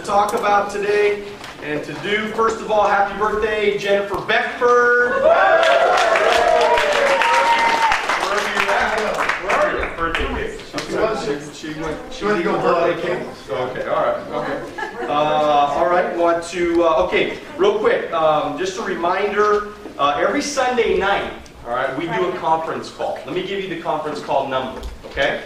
talk about today and to do. First of all, happy birthday, Jennifer Beckford. Where are you? Birthday cake. She went to go birthday cake. Okay, all right. Okay. All right. Want to? Okay, real quick. Just a reminder. Every Sunday night, all right, we do a conference call. Let me give you the conference call number. Okay.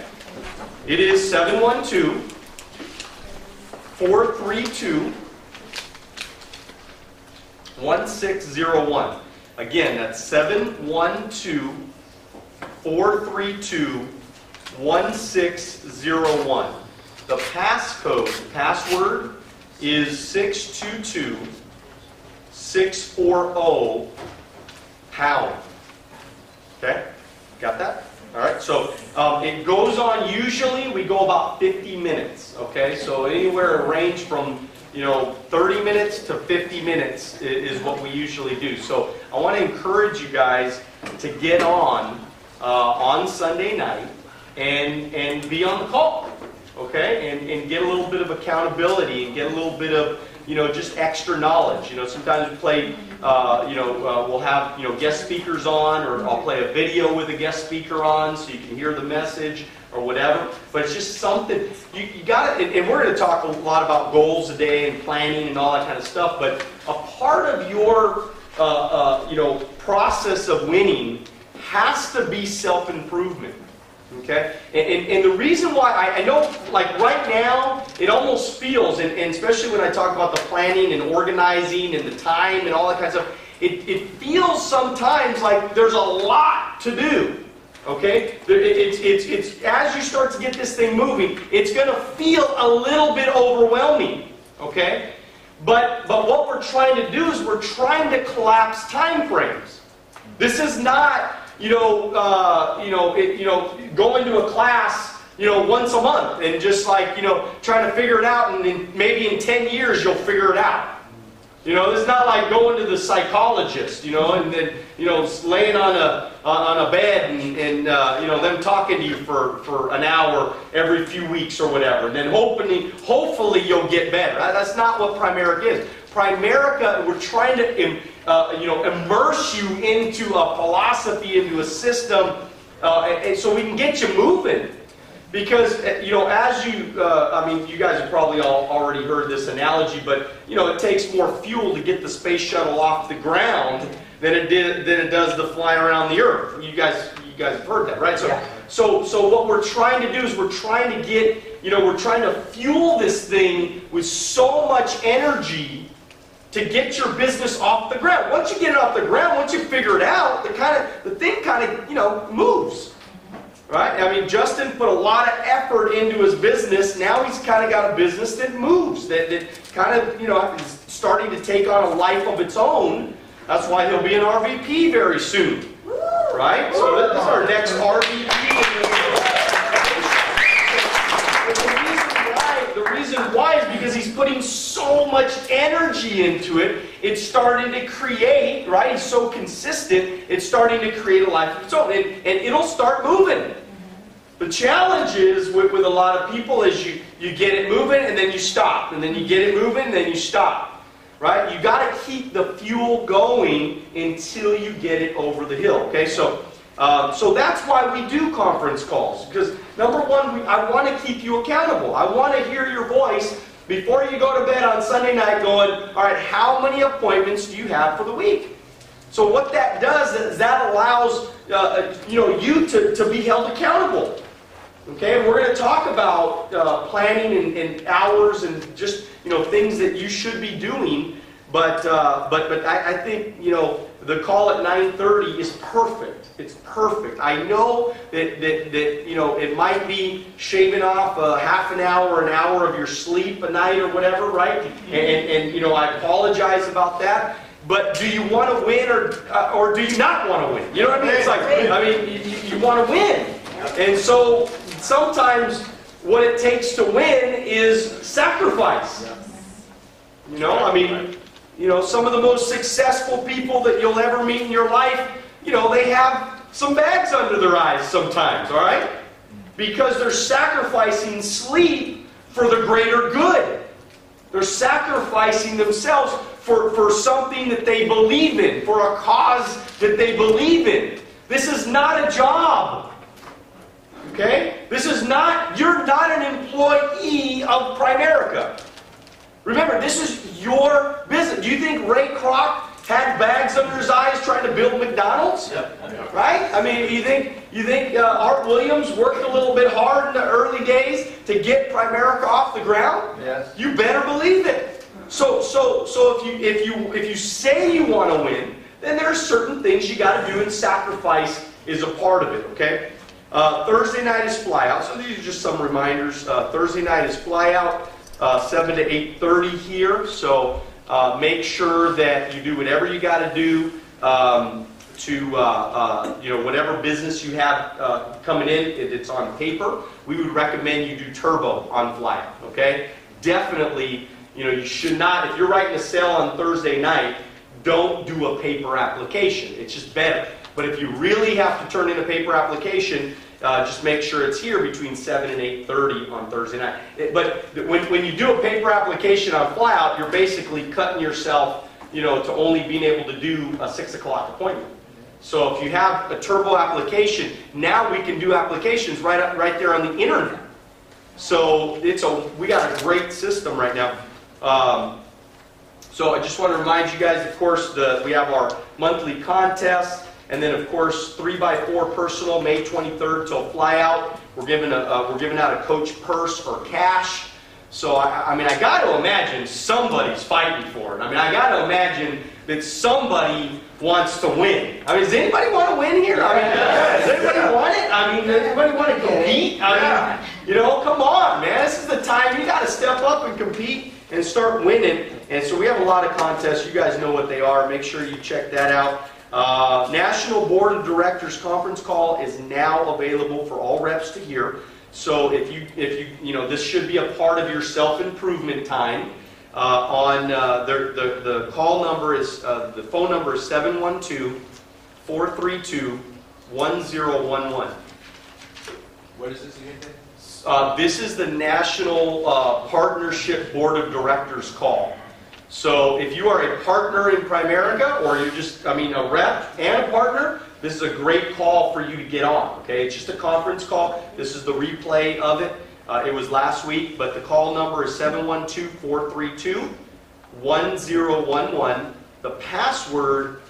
It is 712-432-1601. Again, that's 712-432-1601. The password is 622-640#. Okay? Got that? All right, so it goes on, usually we go about 50 minutes, okay? So anywhere range from, 30 minutes to 50 minutes is what we usually do. So I want to encourage you guys to get on Sunday night and be on the call, okay? And get a little bit of accountability and get a little bit of, just extra knowledge. Sometimes we play, we'll have, guest speakers on, or I'll play a video with a guest speaker on so you can hear the message or whatever. But it's just something, you got to, and we're going to talk a lot about goals today and planning and all that kind of stuff, but a part of your, process of winning has to be self-improvement. Okay? And the reason why, I know, like right now, it almost feels, and especially when I talk about the planning and organizing and the time and all that kind of stuff, it feels sometimes like there's a lot to do. Okay? It's as you start to get this thing moving, it's going to feel a little bit overwhelming. Okay? But what we're trying to do is we're trying to collapse time frames. This is not going to a class, once a month and just like, trying to figure it out, and then maybe in 10 years you'll figure it out. It's not like going to the psychologist, and then, laying on a bed and them talking to you for an hour every few weeks or whatever, and then hopefully you'll get better. That's not what Primerica is. Primerica, we're trying to immerse you into a philosophy, into a system, and so we can get you moving. Because, as you guys have probably all already heard this analogy, but, it takes more fuel to get the space shuttle off the ground than it does to fly around the Earth. You guys have heard that, right? So what we're trying to do is we're trying to get, we're trying to fuel this thing with so much energy to get your business off the ground. Once you get it off the ground, once you figure it out, the thing kind of moves. Right? Justin put a lot of effort into his business. Now he's kind of got a business that moves, that kind of, is starting to take on a life of its own. That's why he'll be an RVP very soon. Right? So this is our next RVP. The reason why is because he's putting so much energy into it. It's starting to create, right? He's so consistent, it's starting to create a life of its own. And it'll start moving. The challenge is with a lot of people is you get it moving and then you stop. And then you get it moving and then you stop. Right? You got to keep the fuel going until you get it over the hill. Okay? So that's why we do conference calls. Because number one, I want to keep you accountable. I want to hear your voice before you go to bed on Sunday night going, all right, how many appointments do you have for the week? So what that does is that allows you to be held accountable. Okay, and we're going to talk about planning and hours and just things that you should be doing. But I think the call at 9:30 is perfect. It's perfect. I know that it might be shaving off a half an hour of your sleep a night or whatever, right? And I apologize about that. But do you want to win or do you not want to win? You know what I mean? It's like you want to win, and so sometimes what it takes to win is sacrifice. Some of the most successful people that you'll ever meet in your life, they have some bags under their eyes sometimes, all right? Because they're sacrificing sleep for the greater good. They're sacrificing themselves for something that they believe in, for a cause that they believe in. This is not a job. Okay? This is not, you're not an employee of Primerica. Remember, this is your business. Do you think Ray Kroc had bags under his eyes trying to build McDonald's? Yep. Right? I mean, you think Art Williams worked a little bit hard in the early days to get Primerica off the ground? Yes. You better believe it. So if you say you want to win, then there are certain things you got to do, and sacrifice is a part of it. Okay. Thursday night is flyout. So these are just some reminders. Thursday night is flyout, 7 to 8:30 here. So make sure that you do whatever you got to do to whatever business you have coming in. If it's on paper, we would recommend you do turbo on flyout. Okay. Definitely, you should not. If you're writing a sale on Thursday night, don't do a paper application. It's just better. But if you really have to turn in a paper application, just make sure it's here between 7 and 8:30 on Thursday night. But when you do a paper application on flyout, you're basically cutting yourself, to only being able to do a 6 o'clock appointment. So if you have a turbo application, now we can do applications right there on the internet. So we got a great system right now. So I just want to remind you guys, of course, we have our monthly contest. And then, of course, 3x4 personal, May 23rd till flyout. We're giving out a coach purse or cash. So I got to imagine somebody's fighting for it. I got to imagine that somebody wants to win. Does anybody want to win here? Does anybody want it? Does anybody want to compete? Come on, man. This is the time you got to step up and compete and start winning. And so we have a lot of contests. You guys know what they are. Make sure you check that out. National Board of Directors conference call is now available for all reps to hear. So if you this should be a part of your self-improvement time. The call number is the phone number is 712-432-1011. What is this again? This is the National Partnership Board of Directors call. So if you are a partner in Primerica, or you're just, a rep and a partner, this is a great call for you to get on. Okay, it's just a conference call. This is the replay of it. It was last week, but the call number is 712-432-1011. The password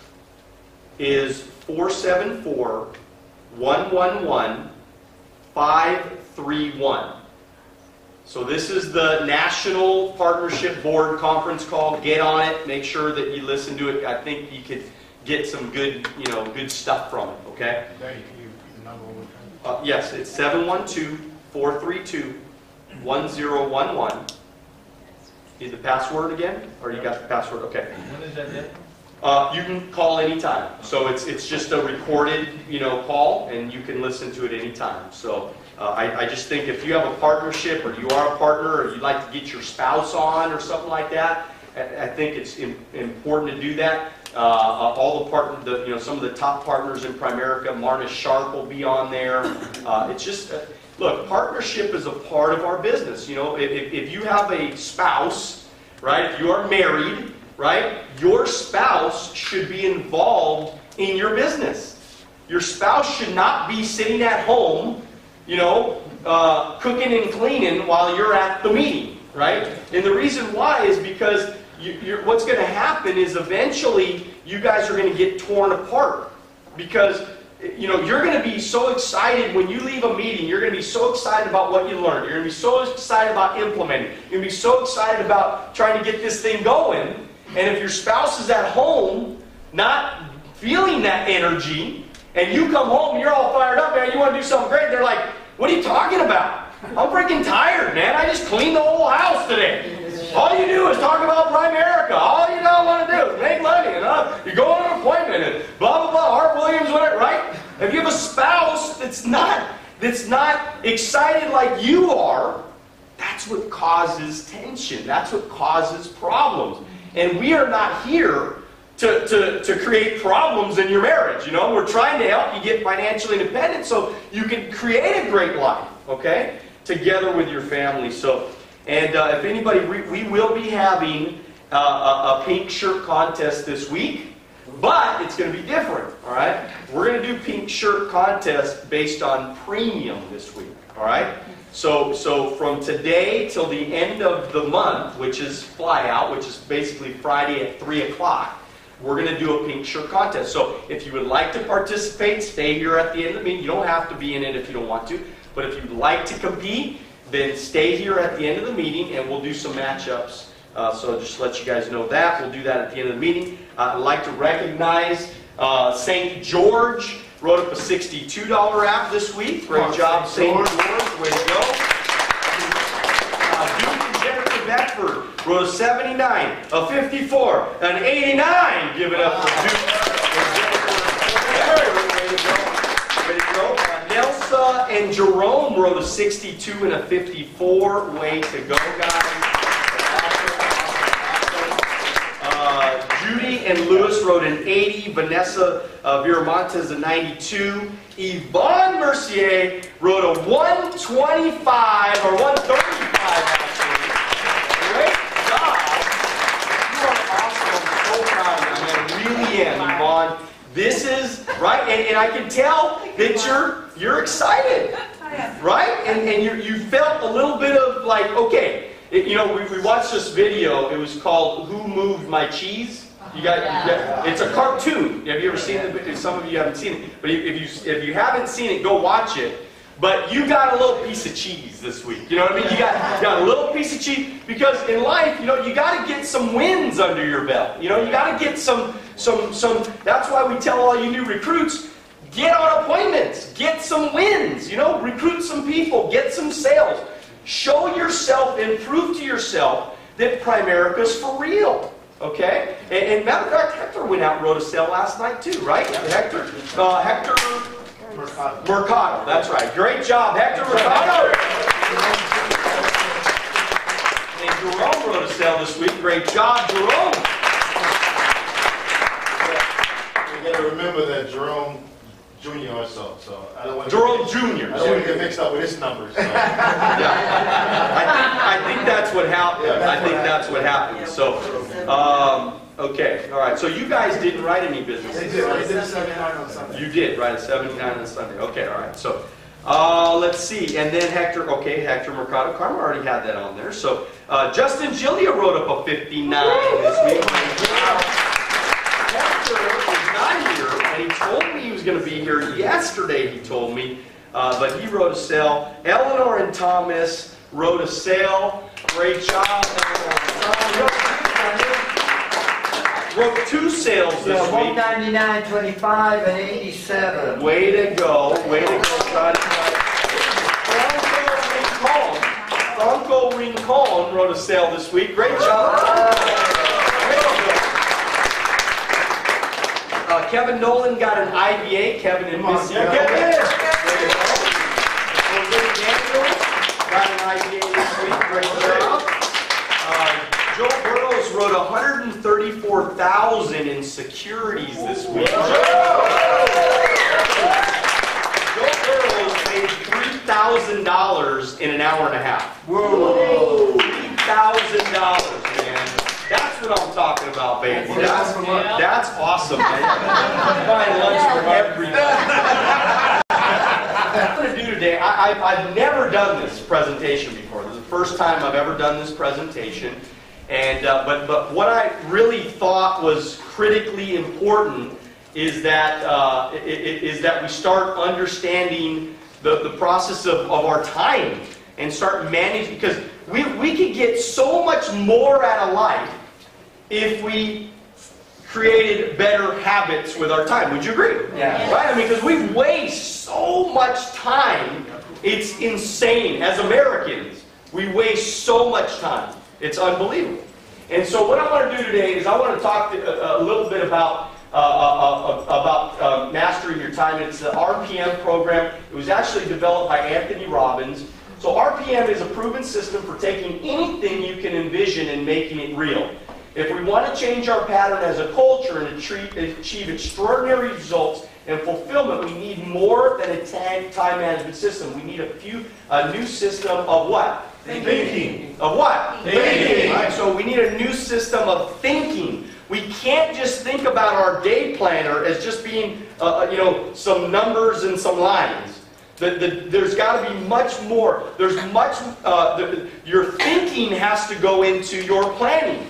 is 474-111-531. So this is the National Partnership Board conference call. Get on it. Make sure that you listen to it. I think you could get some good, good stuff from it. Okay. Yes, it's 712-432-1011. Need the password again, or you got the password? Okay. When is that then? You can call anytime. So it's just a recorded, call, and you can listen to it anytime. So. I just think if you have a partnership, or you are a partner, or you'd like to get your spouse on or something like that, I think it's important to do that. All the partners, some of the top partners in Primerica, Marna Sharp will be on there. It's just, look, partnership is a part of our business. If you have a spouse, right, if you are married, right, your spouse should be involved in your business. Your spouse should not be sitting at home, cooking and cleaning while you're at the meeting, right? And the reason why is because what's going to happen is eventually you guys are going to get torn apart, because you're going to be so excited when you leave a meeting. You're going to be so excited about what you learned. You're going to be so excited about implementing. You're going to be so excited about trying to get this thing going. And if your spouse is at home not feeling that energy, and you come home and you're all fired up, man, you want to do something great, they're like, what are you talking about? I'm freaking tired, man. I just cleaned the whole house today. All you do is talk about Primerica. All you don't want to do is make money. And you go on an appointment and blah, blah, blah. Art Williams, whatever, right? If you have a spouse that's not excited like you are, that's what causes tension. That's what causes problems. And we are not here to create problems in your marriage. We're trying to help you get financially independent so you can create a great life, okay, together with your family. So And if anybody, we will be having a pink shirt contest this week, but it's going to be different, all right? We're going to do pink shirt contest based on premium this week, all right? So from today till the end of the month, which is fly out, which is basically Friday at 3 o'clock, we're going to do a pink shirt contest. So if you would like to participate, stay here at the end of the meeting. You don't have to be in it if you don't want to. But if you'd like to compete, then stay here at the end of the meeting and we'll do some matchups. So just to let you guys know that. We'll do that at the end of the meeting. I'd like to recognize St. George. Wrote up a $62 app this week. Great job, St. George. Way to go. Duke and Jennifer Beckford wrote a 79, a 54, an 89. Give it up for Duke and Jennifer. Way to go. Way to go. Nelsa and Jerome wrote a 62 and a 54. Way to go, guys. Judy and Lewis wrote an 80. Vanessa Viramontes a 92. Yvonne Mercier wrote a 125 or 135 actually. Great job. You are awesome. I'm so proud of you. I really am, Yvonne. This is right, and I can tell that you're excited, right? And you felt a little bit of like, okay. You know, we watched this video. It was called "Who Moved My Cheese?" You got it's a cartoon. Have you ever seen it? Some of you haven't seen it, but if you haven't seen it, go watch it. But you got a little piece of cheese this week. You know what I mean? You got a little piece of cheese because in life, you know, you got to get some wins under your belt. You know, you got to get some. That's why we tell all you new recruits, get on appointments, get some wins. You know, recruit some people, get some sales. Show yourself and prove to yourself that Primerica's for real. Okay? And matter of fact, Hector went out and wrote a sale last night too, right? Hector Mercado. That's right. Great job, Hector Mercado. And Jerome wrote a sale this week. Great job, Jerome. You got to remember that Jerome Jr. also, so I don't want Jerome Jr. I don't want to get mixed up with his numbers. So. Yeah. I think that's what happened. I think that's what happened. So, okay, all right. So you guys didn't write any businesses. I did a 79 on Sunday. You did write a 79 on Sunday. Okay, all right. So, let's see. And then Hector. Okay, Hector Mercado. Karma already had that on there. So, Justin Gillia wrote up a 59 this week. Hector is not here, and he told me he was going to be here yesterday. He told me, but he wrote a sale. Eleanor and Thomas wrote a sale. Great job, Eleanor. Wrote two sales this week. 199, 25, and 87. Way to go. Way to go, Johnny. Franco Rincon wrote a sale this week. Great job. Kevin Nolan got an IBA. Kevin and Missy. Kevin! Jose Daniels got an IBA this week. Great job. Joe Burrows wrote $134,000 in securities this week. Joe Burrows made $3,000 in an hour and a half. Whoa! $3,000, man. That's what I'm talking about, baby. That's awesome, man. I'm buying lunch for everybody. What I'm going to do today, I've never done this presentation before. This is the first time I've ever done this presentation. And but what I really thought was critically important is that we start understanding the process of our time and start managing, because we could get so much more out of life if we created better habits with our time. Would you agree? Yeah. Right? I mean, because we waste so much time. It's insane. As Americans, we waste so much time. It's unbelievable. And so what I want to do today is I want to talk a little bit about mastering your time. It's the RPM program. It was actually developed by Anthony Robbins. So RPM is a proven system for taking anything you can envision and making it real. If we want to change our pattern as a culture and achieve extraordinary results and fulfillment, we need more than a time management system. We need a new system of what? Thinking. Of what? Thinking. Right, so we need a new system of thinking. We can't just think about our day planner as just being, some numbers and some lines. There's got to be much more. There's much. Your thinking has to go into your planning.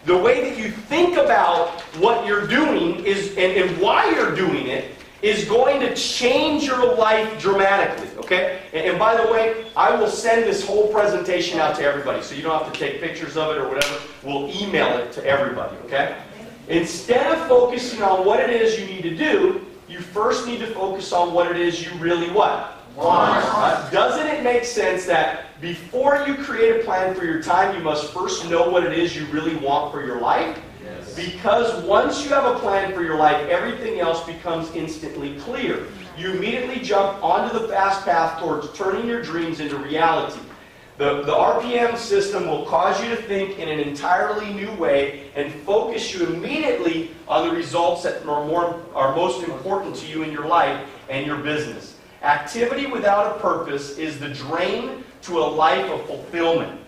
The way that you think about what you're doing is, and why you're doing it, is going to change your life dramatically, okay? And by the way, I will send this whole presentation out to everybody, so you don't have to take pictures of it or whatever. We'll email it to everybody, okay? Instead of focusing on what it is you need to do, you first need to focus on what it is you really want. Doesn't it make sense that before you create a plan for your time, you must first know what it is you really want for your life? Yes. Because once you have a plan for your life, everything else becomes instantly clear. You immediately jump onto the fast path towards turning your dreams into reality. The RPM system will cause you to think in an entirely new way and focus you immediately on the results that are most important to you in your life and your business. Activity without a purpose is the drain to a life of fulfillment.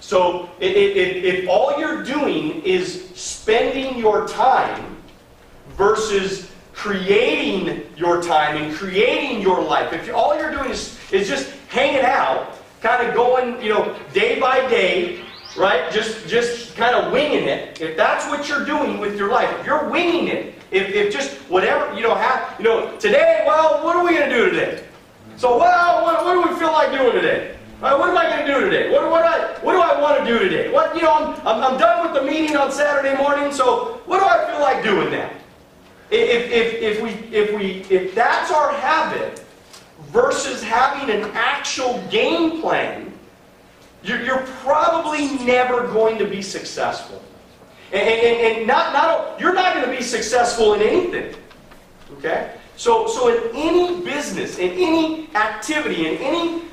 So if all you're doing is spending your time versus creating your time and creating your life, if all you're doing is just hanging out, kind of going, day by day, right? Just kind of winging it. If that's what you're doing with your life, if you're winging it, if just whatever, today, well, what are we going to do today? So, well, what do we feel like doing today? What am I going to do today? What do I want to do today? I'm done with the meeting on Saturday morning, so what do I feel like doing now? If that's our habit versus having an actual game plan, you're probably never going to be successful. And you're not going to be successful in anything. Okay? So in any business, in any activity, in any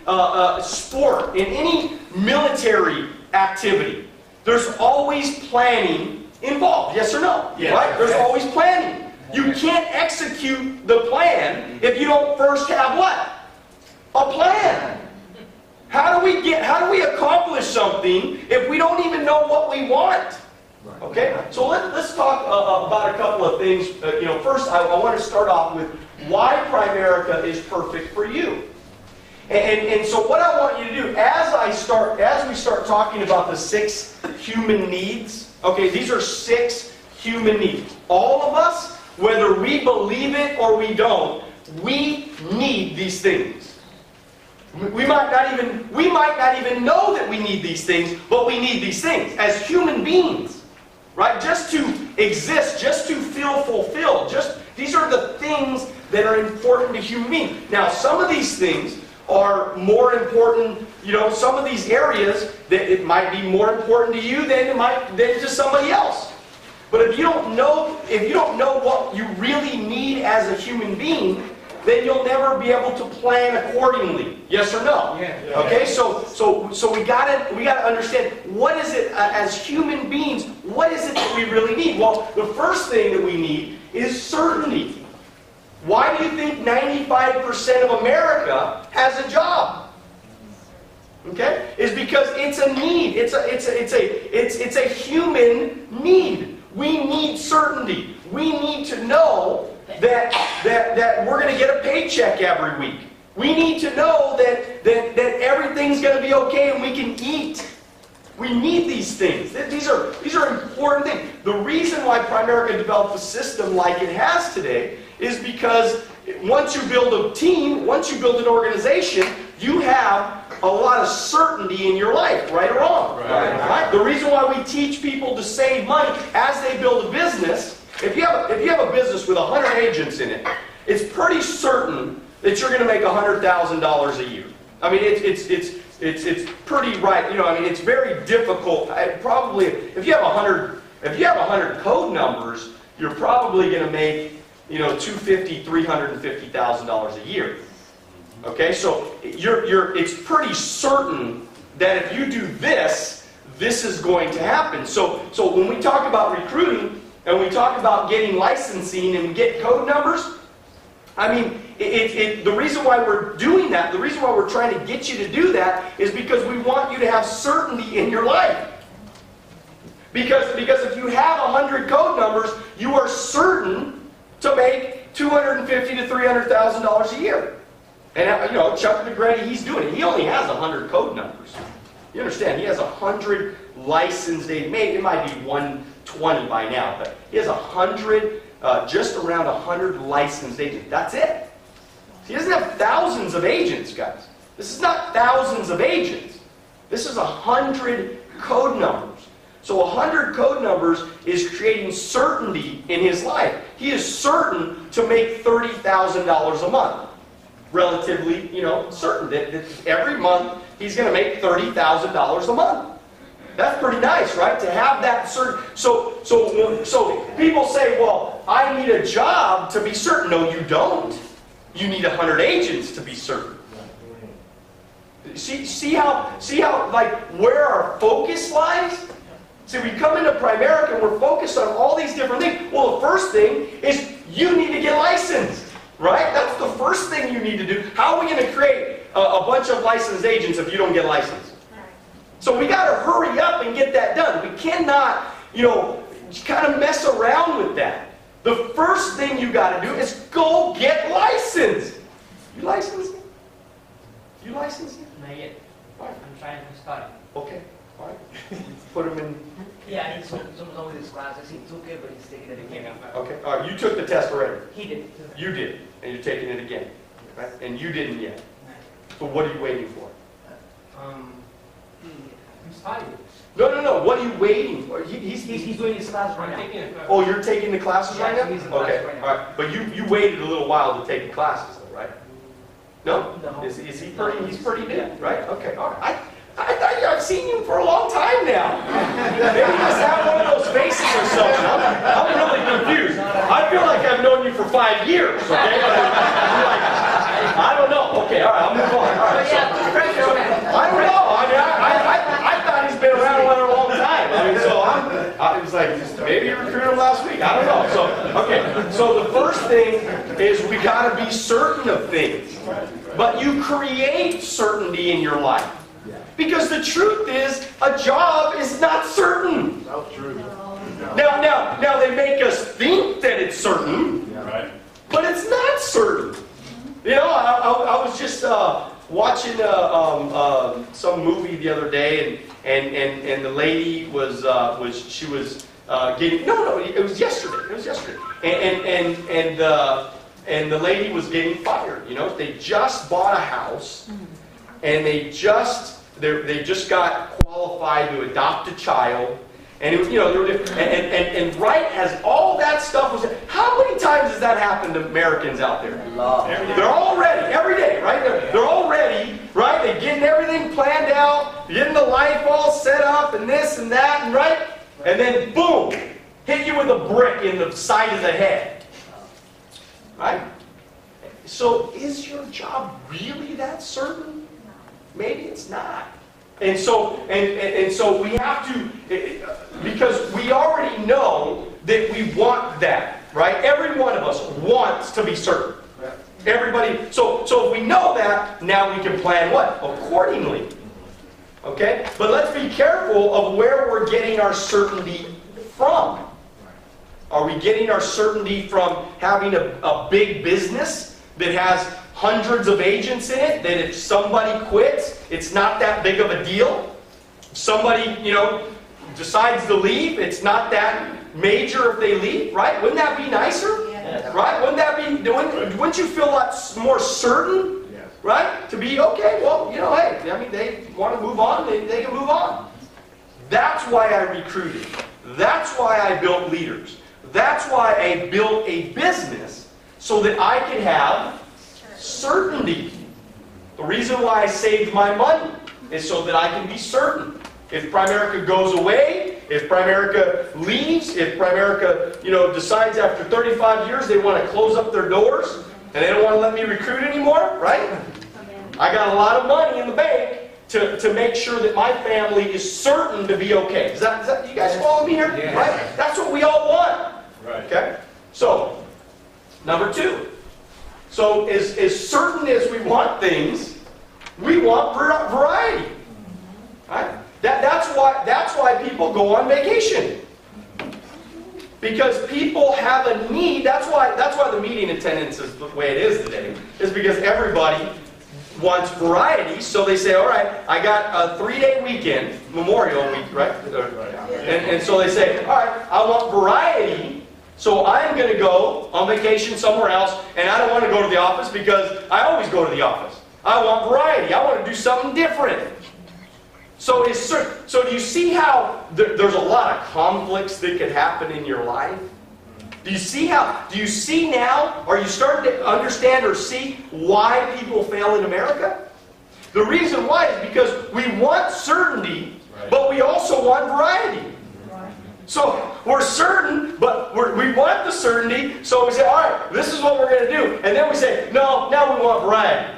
sport, in any military activity, there's always planning involved. Yes or no? Yes. Right? There's always planning. You can't execute the plan if you don't first have what? A plan. How do we accomplish something if we don't even know what we want? Okay, so let's talk about a couple of things. First, I want to start off with why Primerica is perfect for you. And so what I want you to do, as we start talking about the 6 human needs, okay, these are 6 human needs. All of us, whether we believe it or we don't, we need these things. We might not even know that we need these things, but we need these things as human beings. Right? Just to exist, just to feel fulfilled. These are the things that are important to human beings. Now, some of these things are more important, some of these areas that it might be more important to you than to somebody else. But if you don't know what you really need as a human being, then you'll never be able to plan accordingly. Yes or no? Yeah. Okay, so we gotta understand, what is it as human beings, what is it that we really need? Well, the first thing that we need is certainty. Why do you think 95% of America has a job? Okay? It's because it's a need. It's a human need. We need certainty. We need to know that we're going to get a paycheck every week. We need to know that everything's going to be okay and we can eat. We need these things. These are important things. The reason why Primerica developed a system like it has today is because once you build a team, once you build an organization, you have a lot of certainty in your life, right or wrong. Right? The reason why we teach people to save money as they build a business, if you have a business with 100 agents in it, it's pretty certain that you're going to make $100,000 a year. I mean, it's pretty right. It's very difficult. Probably, if you have 100 code numbers, you're probably going to make $250,000, $350,000 a year. Okay, so it's pretty certain that if you do this, this is going to happen. So when we talk about recruiting and we talk about getting licensing and we get code numbers, I mean, the reason why we're doing that, the reason why we're trying to get you to do that is because we want you to have certainty in your life. Because if you have 100 code numbers, you are certain to make $250,000 to $300,000 a year. And you know, Chuck McGrady, he's doing it. He only has 100 code numbers. You understand? He has 100 licensed agents. Maybe it might be 120 by now, but he has 100, just around 100 licensed agents. That's it. He doesn't have thousands of agents, guys. This is not thousands of agents. This is 100 code numbers. So 100 code numbers is creating certainty in his life. He is certain to make $30,000 a month. Relatively, you know, certain that every month he's going to make $30,000 a month. That's pretty nice, right? To have that certain. So people say, well, I need a job to be certain. No, you don't. You need 100 agents to be certain. See how like where our focus lies? See, we come into Primerica and we're focused on all these different things. Well, the first thing is you need to get licensed, right? That's the first thing you need to do. How are we going to create a bunch of licensed agents if you don't get licensed? So we got to hurry up and get that done. We cannot, you know, kind of mess around with that. The first thing you got to do is go get licensed. You licensed? You licensed? Not yet. Why? I'm trying to start. Okay. All right. Put them in. Yeah, he's done with his classes. He took it, but he's taking it again. Okay. All right. You took the test already. He did. You did, and you're taking it again, right? And you didn't yet. So what are you waiting for? I'm studying. No. What are you waiting for? He's doing his class right now. Oh, you're taking the classes right now? Yeah, he's in class Okay. right now. All right. But you waited a little while to take the classes, though, right? No. No. Is he pretty? He's pretty new, right? Okay. All right. I thought I've seen you for a long time now. Maybe you just have one of those faces or something. I'm really confused. I feel like I've known you for 5 years, okay? But I don't know. Okay, all right, I'll move on. All right, I don't know. I mean, I thought he's been around a long time. I mean, so I was like, maybe you recruited him last week. I don't know. So, okay. So the first thing is we got to be certain of things. But you create certainty in your life. Because the truth is, a job is not certain. So true. Now they make us think that it's certain, Right. but it's not certain. You know, I was just watching some movie the other day, and the lady was getting it was yesterday, and the lady was getting fired. You know, they just bought a house, and they just got qualified to adopt a child, and you know, and right as all that stuff was, how many times has that happened to Americans out there? They're all ready every day, right? They're all ready, right? They're getting everything planned out, getting the life all set up, and this and that, and right, and then boom, hit you with a brick in the side of the head, right? So, is your job really that certain? Maybe it's not. And so we have to, because we already know that we want that, right? Every one of us wants to be certain. Everybody, so if we know that, now we can plan what? Accordingly. Okay? But let's be careful of where we're getting our certainty from. Are we getting our certainty from having a big business that has hundreds of agents in it, that if somebody quits, it's not that big of a deal? Somebody, you know, decides to leave, it's not that major if they leave, right? Wouldn't that be nicer? Yes. Right? Wouldn't you feel a lot more certain? Yes. Right? To be, okay, well, you know, hey, I mean, they want to move on, they can move on. That's why I recruited. That's why I built leaders. That's why I built a business, so that I could have certainty. The reason why I saved my money is so that I can be certain. If Primerica goes away, if Primerica leaves, if Primerica, you know, decides after 35 years they want to close up their doors and they don't want to let me recruit anymore, right? I got a lot of money in the bank to make sure that my family is certain to be okay. Is that you guys follow me here? Yeah. Right? That's what we all want. Right. Okay? So, number 2. So as certain as we want things, we want variety. Right? That's why people go on vacation. Because people have a need. That's why the meeting attendance is the way it is today. Is because everybody wants variety. So they say, all right, I got a 3-day weekend, Memorial Week, right? And so they say, all right, I want variety. So I'm going to go on vacation somewhere else, and I don't want to go to the office because I always go to the office. I want variety. I want to do something different. So do you see how there's a lot of conflicts that could happen in your life? Do you see now, are you starting to understand or see why people fail in America? The reason why is because we want certainty, but we also want variety. So we're certain, but we want the certainty, so we say, all right, this is what we're going to do. And then we say, no, now we want variety.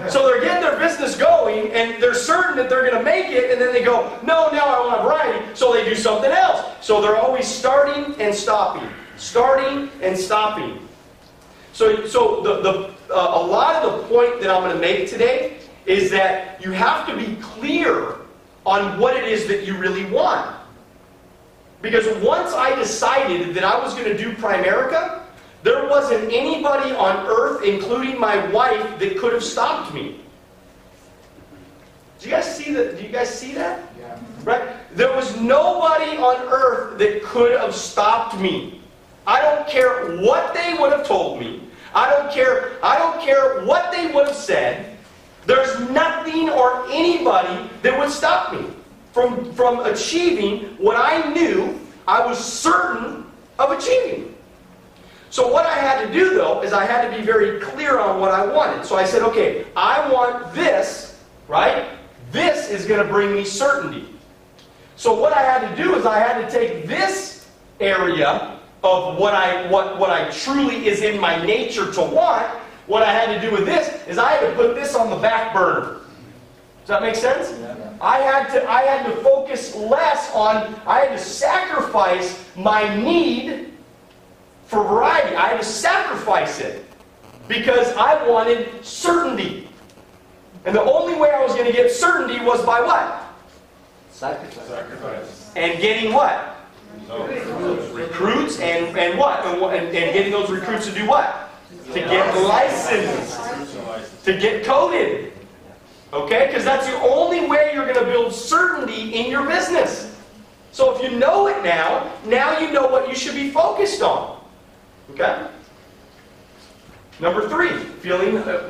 So they're getting their business going, and they're certain that they're going to make it, and then they go, no, now I want variety, so they do something else. So they're always starting and stopping. Starting and stopping. So a lot of the point that I'm going to make today is that you have to be clear on what it is that you really want. Because once I decided that I was going to do Primerica, there wasn't anybody on earth, including my wife, that could have stopped me. Do you guys see that? Do you guys see that? Yeah. Right? There was nobody on earth that could have stopped me. I don't care what they would have told me. I don't care what they would have said. There's nothing or anybody that would stop me from achieving what I knew I was certain of achieving. So what I had to do, though, is I had to be very clear on what I wanted. So I said, okay, I want this, right? This is going to bring me certainty. So what I had to do is I had to take this area of what I truly is in my nature to want. What I had to do with this is I had to put this on the back burner. Does that make sense? Yeah. I had to focus less on, I had to sacrifice my need for variety. I had to sacrifice it because I wanted certainty. And the only way I was going to get certainty was by what? Sacrifice. And getting what? Recruits and what? And getting those recruits to do what? To get licensed. To get coded. Okay? Because that's the only way you're going to build certainty in your business. So if you know it now you know what you should be focused on. Okay? Number 3,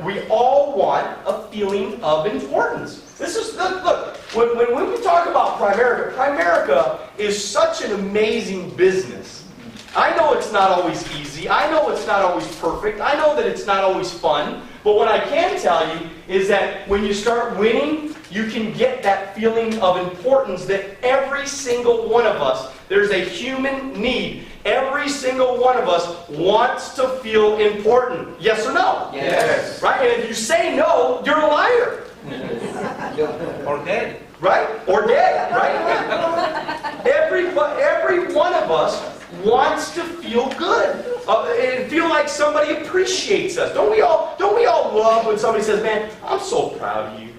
we all want a feeling of importance. This is, look, when we talk about Primerica is such an amazing business. I know it's not always easy. I know it's not always perfect. I know that it's not always fun. But what I can tell you is that when you start winning, you can get that feeling of importance that every single one of us, there's a human need. Every single one of us wants to feel important. Yes or no? Yes. Right? And if you say no, you're a liar. Or dead. Right? Or dead, right? Every one of us wants to feel good and feel like somebody appreciates us. Don't we all love when somebody says, "Man, I'm so proud of you.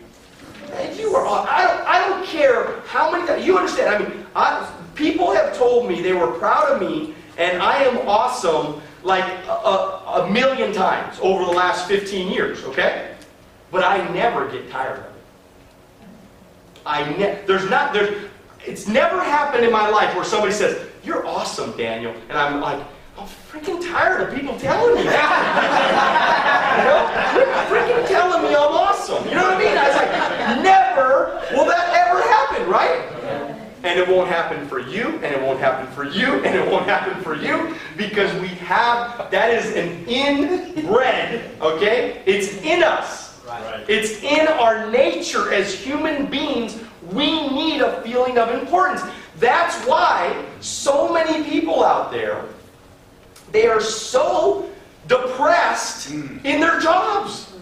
Man, you are. I don't care how many times you understand. I mean, people have told me they were proud of me, and I am awesome like a million times over the last 15 years. Okay, but I never get tired of it. It's never happened in my life where somebody says, "You're awesome, Daniel," and I'm like, I'm freaking tired of people telling me that. You know? Quit freaking telling me I'm awesome. You know what I mean? I was like, never will that ever happen, right? And it won't happen for you, and it won't happen for you, and it won't happen for you, because we have, that is an inbred, okay? It's in us. Right. It's in our nature as human beings. We need a feeling of importance. That's why so many people out there, they are so depressed in their jobs.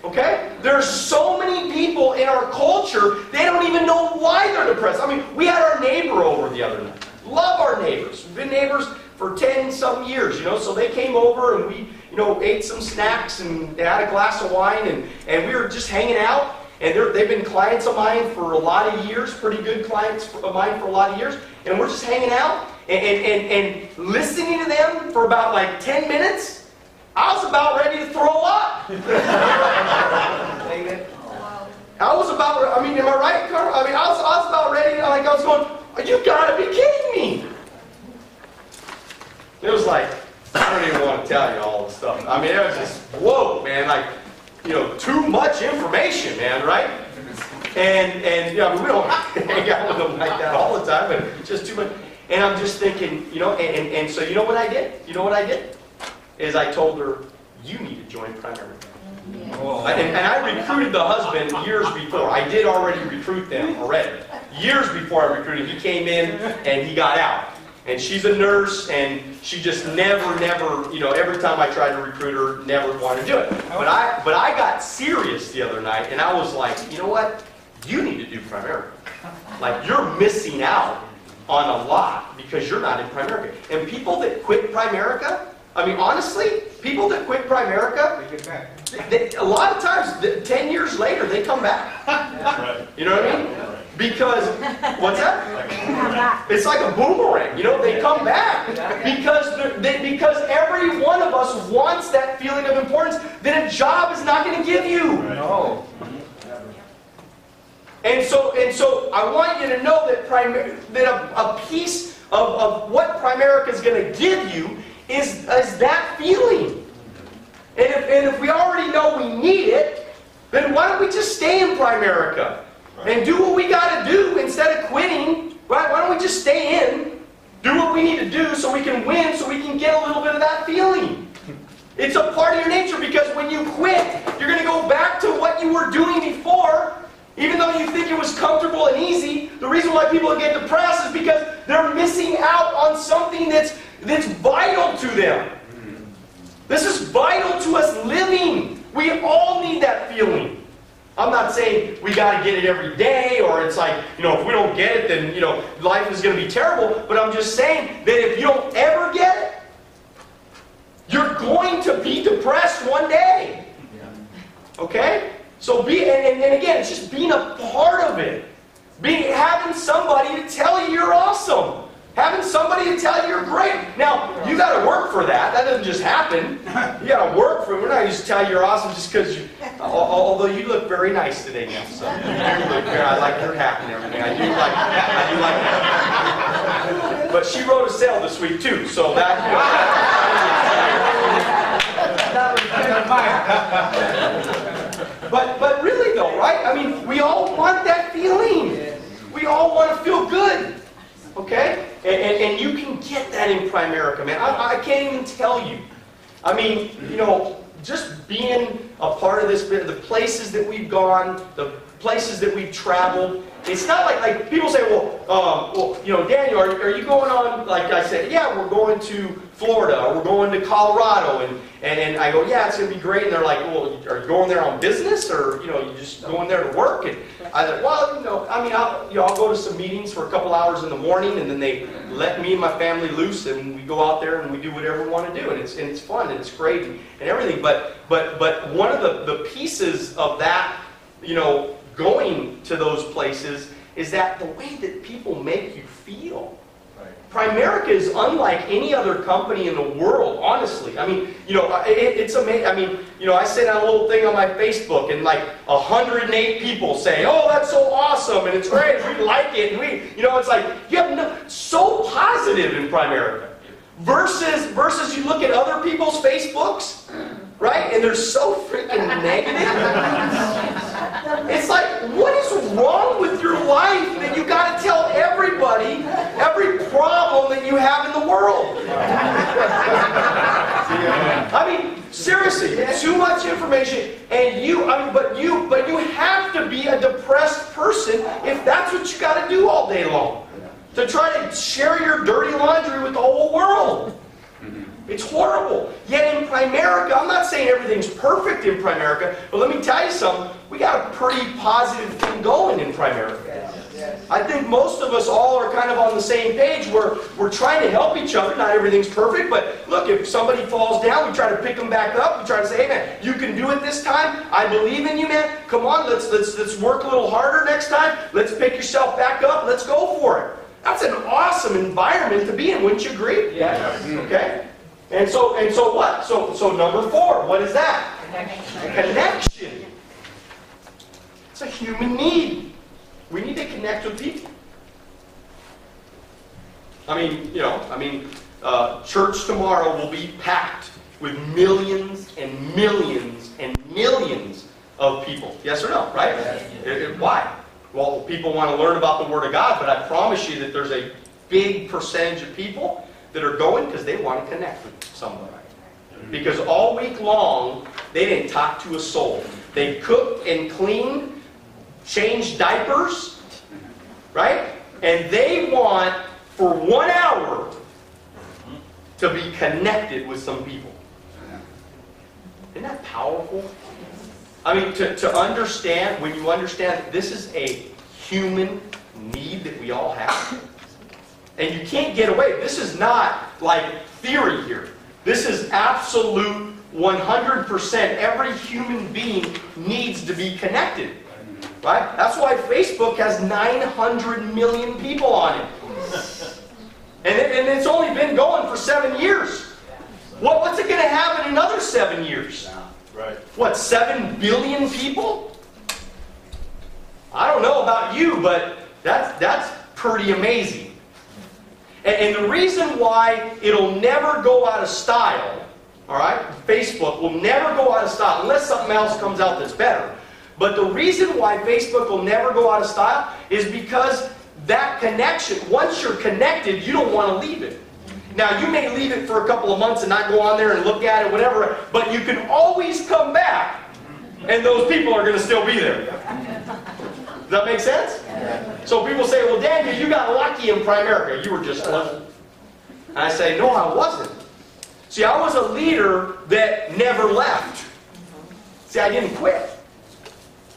Okay? There are so many people in our culture, they don't even know why they're depressed. I mean, we had our neighbor over the other night. Love our neighbors. We've been neighbors for 10-some years, you know. So they came over and we, you know, ate some snacks and had a glass of wine, and we were just hanging out. And they've been clients of mine for a lot of years, pretty good clients of mine for a lot of years. And we're just hanging out and listening to them for about like 10 minutes. I was about ready to throw up. I was about, I mean, am I right, Carl? I mean, I was about ready, like I was going, you gotta be kidding me. It was like, I don't even want to tell you all the stuff. I mean, it was just, whoa, man, like, you know, too much information, man, right? And you know, I mean, we don't hang out with them like that all the time, but it's just too much. And I'm just thinking, you know, and so you know what I did? You know what I did? Is I told her, you need to join Primerica. Oh. And I recruited the husband years before. I did already recruit them already. Years before I recruited, he came in and he got out. And she's a nurse, and she just never, you know, every time I tried to recruit her, never wanted to do it. But I got serious the other night, and I was like, you know what? You need to do Primerica. Like, you're missing out on a lot because you're not in Primerica. And people that quit Primerica, I mean, honestly, people that quit Primerica, a lot of times, 10 years later, they come back. You know what I mean? Because, what's that? It's like a boomerang. You know, they come back because every one of us wants that feeling of importance that a job is not going to give you. No. And so I want you to know that a piece of what Primerica is going to give you is that feeling. And if we already know we need it, then why don't we just stay in Primerica? And do what we got to do instead of quitting. Right? Why don't we just stay in, do what we need to do so we can win, so we can get a little bit of that feeling. It's a part of your nature because when you quit, you're going to go back to what you were doing before. Even though you think it was comfortable and easy, the reason why people get depressed is because they're missing out on something that's vital to them. This is vital to us living. We all need that feeling. I'm not saying we got to get it every day, or it's like, you know, if we don't get it, then, you know, life is going to be terrible. But I'm just saying that if you don't ever get it, you're going to be depressed one day. Okay? So and again, it's just being a part of it. Having somebody to tell you you're awesome. Having somebody to tell you you're great. Now, you got to work for that. That doesn't just happen. You got to work for it. We're not just tell you you're awesome just because you. Although you look very nice today, Neil. So you do look good. I like your hat and everything. I do like that. But she wrote a sale this week too, so that. But really though, right? I mean, we all want that feeling. We all want to feel good. Okay? And you can get that in Primerica, man. I can't even tell you. I mean, you know, just being a part of this, the places that we've gone, the places that we've traveled, it's not like people say, well, you know, Daniel, are you going on, like I said, yeah, we're going to Florida, or we're going to Colorado, and I go, yeah, it's going to be great, and they're like, well, are you going there on business, or, you know, you just going there to work? And I said, well, you know, I mean, I'll go to some meetings for a couple hours in the morning, and then they let me and my family loose, and we go out there and we do whatever we want to do, and it's fun, and it's great, and everything, but one of the pieces of that, you know, going to those places is that the way that people make you feel. Primerica is unlike any other company in the world, honestly. I mean, you know, it's amazing. I mean, you know, I sent out a little thing on my Facebook, and like 108 people say, "Oh, that's so awesome, and it's great, we like it." And you know, it's like you have so positive in Primerica, versus you look at other people's Facebooks, right? And they're so freaking negative. It's like, what is wrong with your life that you got to tell everybody every problem that you have in the world? I mean, seriously, too much information, and but you have to be a depressed person if that's what you got to do all day long, to try to share your dirty laundry with the whole world. It's horrible. Yet in Primerica, I'm not saying everything's perfect in Primerica, but let me tell you something. We got a pretty positive thing going in Primerica. I think most of us all are kind of on the same page where we're trying to help each other. Not everything's perfect, but look, if somebody falls down, we try to pick them back up. We try to say, hey man, you can do it this time. I believe in you, man. Come on, let's work a little harder next time. Let's pick yourself back up. Let's go for it. That's an awesome environment to be in, wouldn't you agree? Yeah. Okay. And so what? So number 4, what is that? Connection. It's a human need. We need to connect with people. Church tomorrow will be packed with millions and millions and millions of people. Yes or no, right? Why? Well, people want to learn about the Word of God, but I promise you that there's a big percentage of people that are going because they want to connect with somebody. Because all week long, they didn't talk to a soul. They cooked and cleaned, changed diapers, right? And they want, for 1 hour, to be connected with some people. Isn't that powerful? I mean, to understand, when you understand that this is a human need that we all have, and you can't get away. This is not like theory here. This is absolute 100%. Every human being needs to be connected. Right? That's why Facebook has 900 million people on it. And it's only been going for 7 years. What's it going to have in another 7 years? Right. What, 7 billion people? I don't know about you, but that's pretty amazing. And the reason why it'll never go out of style, all right, Facebook will never go out of style unless something else comes out that's better. But the reason why Facebook will never go out of style is because that connection, once you're connected, you don't want to leave it. Now, you may leave it for a couple of months and not go on there and look at it, whatever, but you can always come back, and those people are going to still be there. Does that make sense? So people say, well, Daniel, you got lucky in Primerica. You were just lucky. And I say, no, I wasn't. See, I was a leader that never left. See, I didn't quit.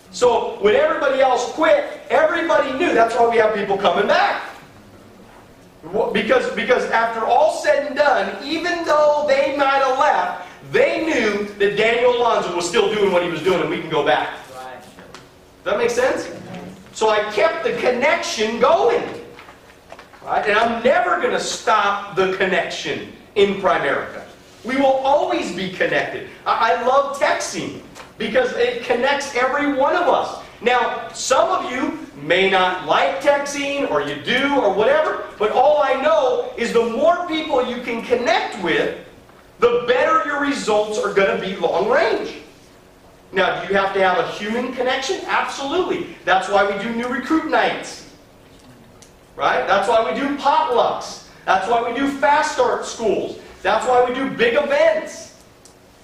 So when everybody else quit, everybody knew. That's why we have people coming back. Because after all said and done, even though they might have left, they knew that Daniel Alonzo was still doing what he was doing, and we can go back. Does that make sense? So I kept the connection going. Right? And I'm never going to stop the connection in Primerica. We will always be connected. I love texting because it connects every one of us. Now, some of you may not like texting, or you do, or whatever, but all I know is the more people you can connect with, the better your results are going to be long range. Now, do you have to have a human connection? Absolutely. That's why we do new recruit nights. Right? That's why we do potlucks. That's why we do fast start schools. That's why we do big events.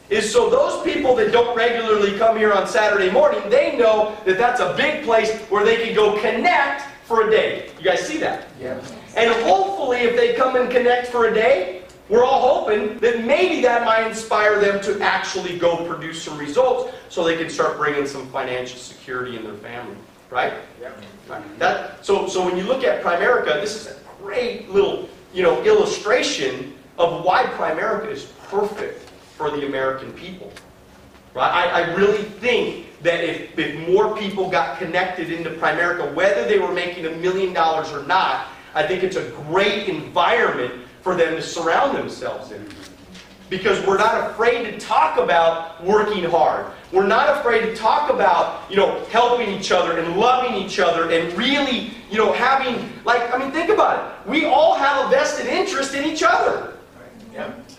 Is so those people that don't regularly come here on Saturday morning, they know that that's a big place where they can go connect for a day. You guys see that? Yeah. And hopefully if they come and connect for a day, we're all hoping that maybe that might inspire them to actually go produce some results so they can start bringing some financial security in their family. Right? Yep. Right. So when you look at Primerica, this is a great little illustration of why Primerica is perfect for the American people. Right? I really think that if more people got connected into Primerica, whether they were making $1 million or not, I think it's a great environment for them to surround themselves in. Because we're not afraid to talk about working hard. We're not afraid to talk about, helping each other and loving each other and really, having, think about it. We all have a vested interest in each other.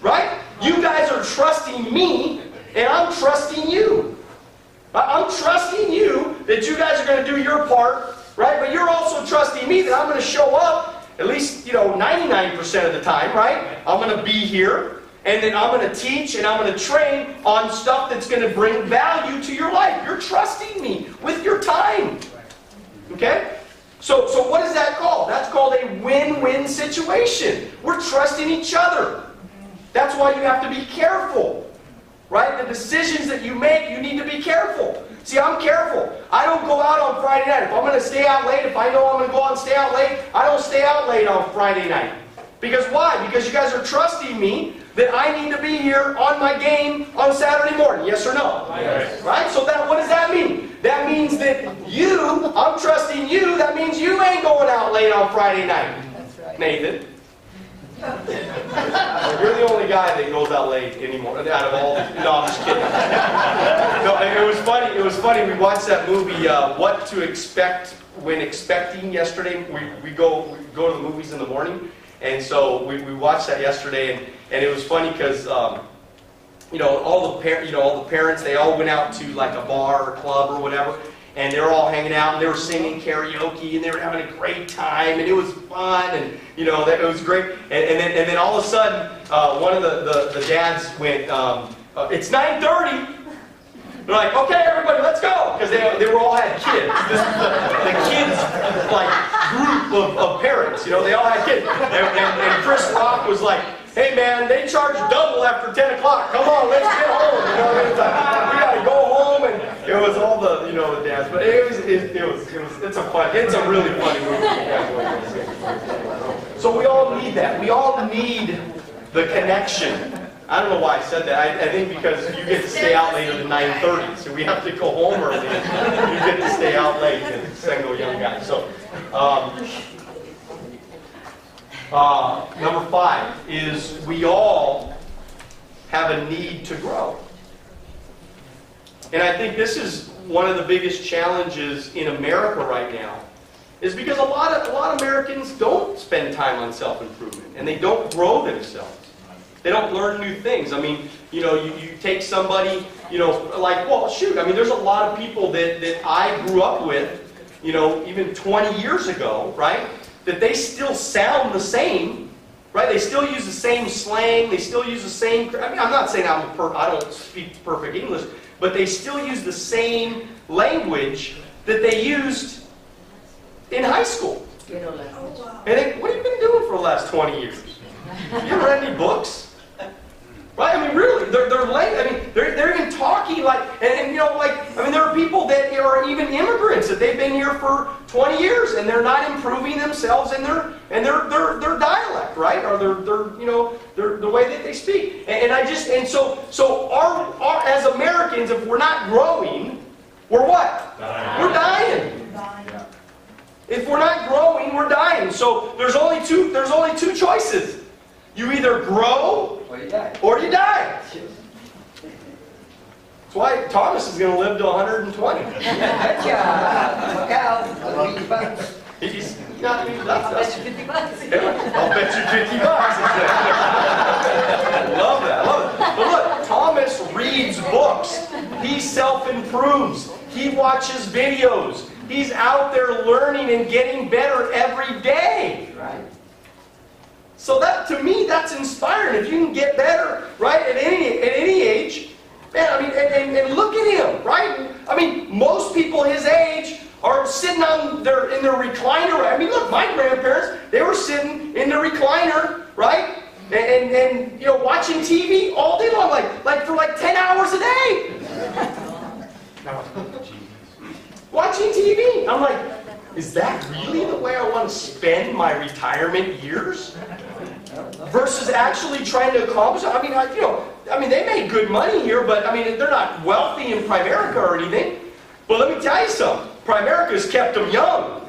Right? You guys are trusting me, and I'm trusting you. I'm trusting you that you guys are going to do your part, right? But you're also trusting me that I'm going to show up at least, 99% of the time, right? I'm going to be here, and then I'm going to teach, and I'm going to train on stuff that's going to bring value to your life. You're trusting me with your time. Okay? So what is that called? That's called a win-win situation. We're trusting each other. That's why you have to be careful. Right? The decisions that you make, you need to be careful. See, I'm careful. I don't go out on Friday night. If I'm going to stay out late, if I know I'm going to go out and stay out late, I don't stay out late on Friday night. Because why? Because you guys are trusting me that I need to be here on my game on Saturday morning. Yes or no? Yes. Right? So what does that mean? That means that I'm trusting you. That means you ain't going out late on Friday night. That's right. Nathan. You're the only guy that goes out late anymore. Out of all the, no, I'm just kidding. No, it was funny. It was funny. We watched that movie, What to Expect When Expecting, yesterday. We go to the movies in the morning, and so we watched that yesterday, and it was funny because all the parents, they all went out to like a bar or club or whatever. And they were all hanging out, and they were singing karaoke, and they were having a great time, and it was fun, and it was great. And then all of a sudden, one of the dads went, "It's 9:30." They're like, "Okay, everybody, let's go," because they were all had kids. This is the kids like group of parents. They all had kids. And Chris Rock was like, "Hey man, they charge double after 10 o'clock. Come on, let's get home. We gotta go home." And it was all the the dads, but it's a really funny movie. So we all need that. We all need the connection. I don't know why I said that. I think because you get to stay out later than 9:30, so we have to go home early. You get to stay out late, and single young guy. So. Number 5 is we all have a need to grow. And I think this is one of the biggest challenges in America right now, is because a lot of Americans don't spend time on self-improvement, and they don't grow themselves. They don't learn new things. I mean, you take somebody, there's a lot of people that I grew up with, even 20 years ago, right? That they still sound the same, right? They still use the same slang. They still use the same. I'm not saying I don't speak perfect English, but they still use the same language that they used in high school. And what have you been doing for the last 20 years? Have you ever read any books? Right? I mean, really, they're even talking like, there are people that are even immigrants that they've been here for 20 years and they're not improving themselves in their dialect, right? Or the way that they speak. So as Americans, if we're not growing, we're what? Dying. We're dying. If we're not growing, we're dying. So there's only two choices. You either grow or you die. That's why Thomas is going to live to 120. Look out. I'll beat you bucks. He's not being left. I'll bet you 50 bucks. I'll bet you 50 bucks. I love that. I love it. But look, Thomas reads books. He self-improves. He watches videos. He's out there learning and getting better every day. Right. So that, to me, that's inspiring. If you can get better, right, at any age, man, and look at him, right? I mean, most people his age are sitting in their recliner. I mean, look, my grandparents, they were sitting in the recliner, right? And watching TV all day long, like for 10 hours a day. Watching TV. I'm like, is that really the way I want to spend my retirement years? Versus actually trying to accomplish. They make good money here, but they're not wealthy in Primerica or anything. But let me tell you something. Primerica's kept them young.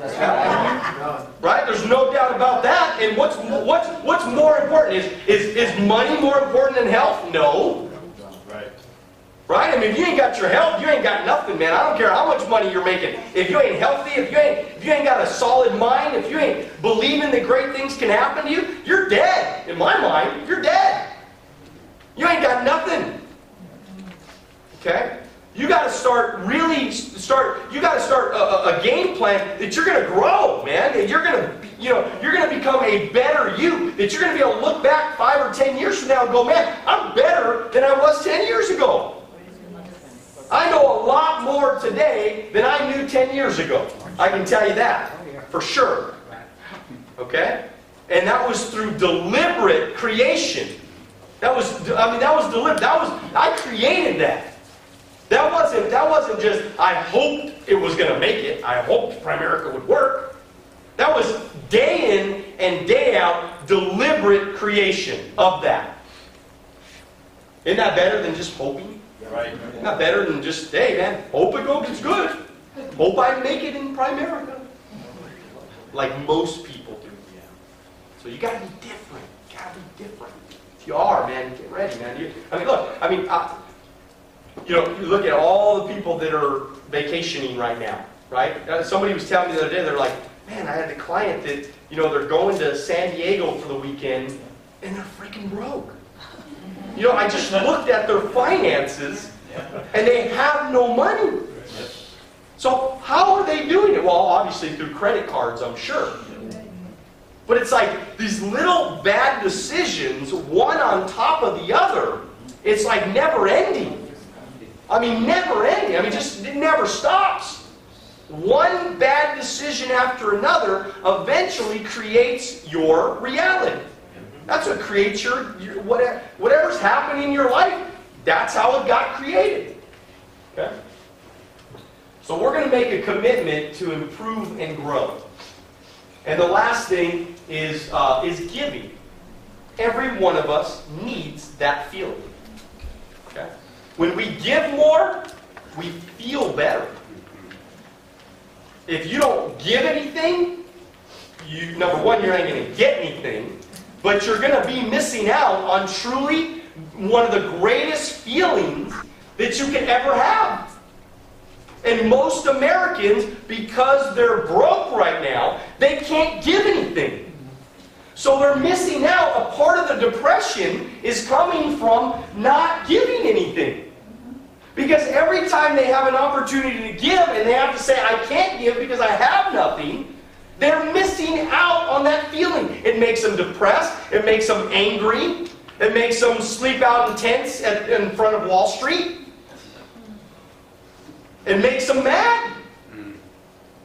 Right? There's no doubt about that. And what's more important? Is money more important than health? No. Right? If you ain't got your health, you ain't got nothing, man. I don't care how much money you're making. If you ain't healthy, if you ain't got a solid mind, if you ain't believing that great things can happen to you, you're dead. In my mind, you're dead. You ain't got nothing. Okay? You got to start a game plan that you're going to grow, man. That you're going to become a better you. That you're going to be able to look back 5 or 10 years from now and go, man, I'm better than I was 10 years ago. I know a lot more today than I knew 10 years ago. I can tell you that, for sure. Okay? And that was through deliberate creation. That was deliberate. I created that. That wasn't just, I hoped it was going to make it. I hoped Primerica would work. That was day in and day out, deliberate creation of that. Isn't that better than just hoping? Right. Isn't that better than just, hey man, hope it goes good. Hope I make it in Primerica. Like most people do. So you got to be different. You got to be different. If you are, man, get ready, man. You look at all the people that are vacationing right now, right? Somebody was telling me the other day, they're like, man, I had a client that, they're going to San Diego for the weekend, and they're freaking broke. I just looked at their finances, and they have no money. So how are they doing it? Well, obviously through credit cards, I'm sure. But it's like these little bad decisions, one on top of the other, it's like never ending. Never ending. It never stops. One bad decision after another eventually creates your reality. That's what creates your whatever's happening in your life, that's how it got created. Okay? So we're going to make a commitment to improve and grow. And the last thing is giving. Every one of us needs that feeling. Okay? When we give more, we feel better. If you don't give anything, number one, you're not going to get anything, but you're going to be missing out on truly one of the greatest feelings that you can ever have. And most Americans, because they're broke right now, they can't give anything. So they're missing out. A part of the depression is coming from not giving anything. Because every time they have an opportunity to give and they have to say, I can't give because I have nothing, they're missing out on that feeling. It makes them depressed. It makes them angry. It makes them sleep out in tents in front of Wall Street. It makes them mad.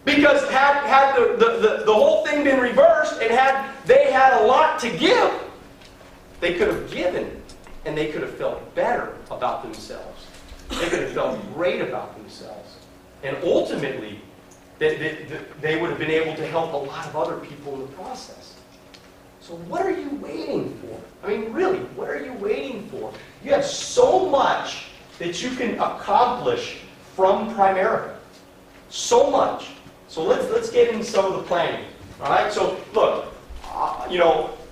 Because had the whole thing been reversed and had they had a lot to give, they could have given and they could have felt better about themselves. They could have felt great about themselves. And ultimately, they would have been able to help a lot of other people in the process. So what are you waiting for? Really, what are you waiting for? You have so much that you can accomplish from Primerica. So much. So let's get into some of the planning. All right. So look,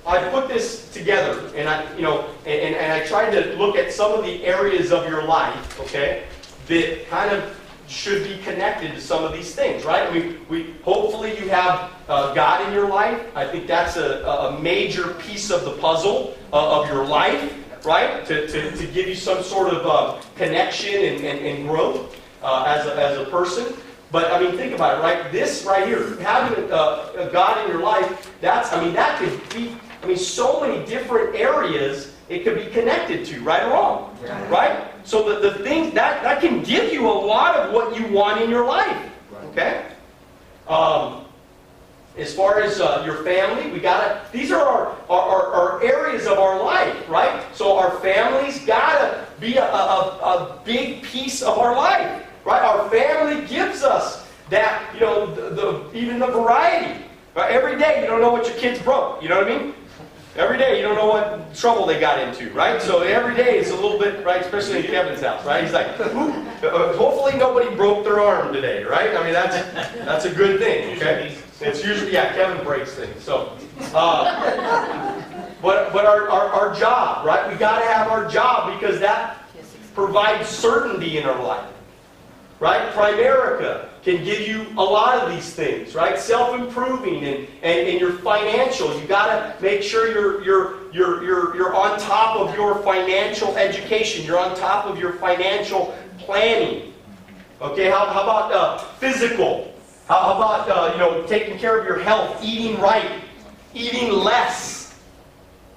I put this together, and I tried to look at some of the areas of your life, okay, that kind of should be connected to some of these things, right? We hopefully you have God in your life. I think that's a major piece of the puzzle of your life, right? To give you some sort of connection and growth as a person. But think about it, right? This right here, having a God in your life, that could be, so many different areas it could be connected to, right or wrong, right? So the things that can give you a lot of what you want in your life, okay? As far as your family, these are our areas of our life, right? So our family's gotta be a big piece of our life. Right? Our family gives us that, even the variety. Right? Every day you don't know what your kids broke. You know what I mean? Every day you don't know what trouble they got into, right? So every day it's a little bit, right? Especially in Kevin's house, right? He's like, hopefully nobody broke their arm today, right? That's a good thing, okay? It's usually, Kevin breaks things. So, but our job, right? We got to have our job because that provides certainty in our life. Right? Primerica can give you a lot of these things, right? Self-improving and your financial. You got to make sure you're on top of your financial education. You're on top of your financial planning. Okay? How about physical? How about taking care of your health, eating right, eating less?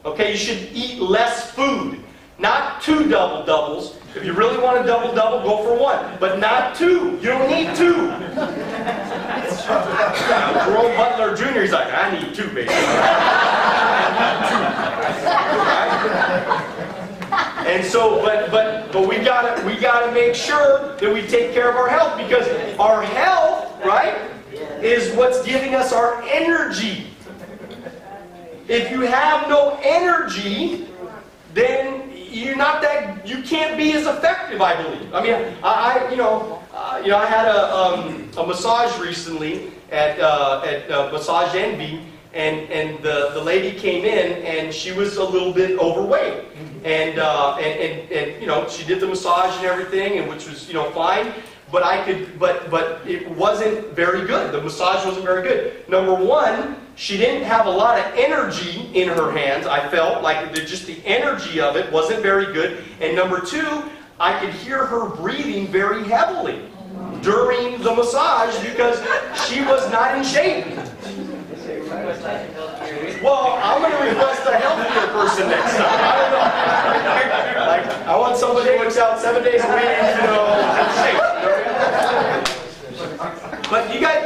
Okay? You should eat less food, not 2 double-doubles. If you really want a double-double, go for 1. But not 2. You don't need 2. Jerome Butler Jr. He's like, I need 2, baby. And so, but we gotta make sure that we take care of our health, because our health, right, is what's giving us our energy. If you have no energy, then you can't be as effective, I believe. I mean, I had a massage recently at Massage Envy, and the lady came in and she was a little bit overweight, and she did the massage and everything, and which was fine. But it wasn't very good. The massage wasn't very good. Number one, she didn't have a lot of energy in her hands. I felt like just the energy of it wasn't very good. And number two, I could hear her breathing very heavily during the massage because she was not in shape. Well, I'm going to request a healthier person next time. I don't know. Like, I want somebody who works out 7 days a week, in shape. But you guys,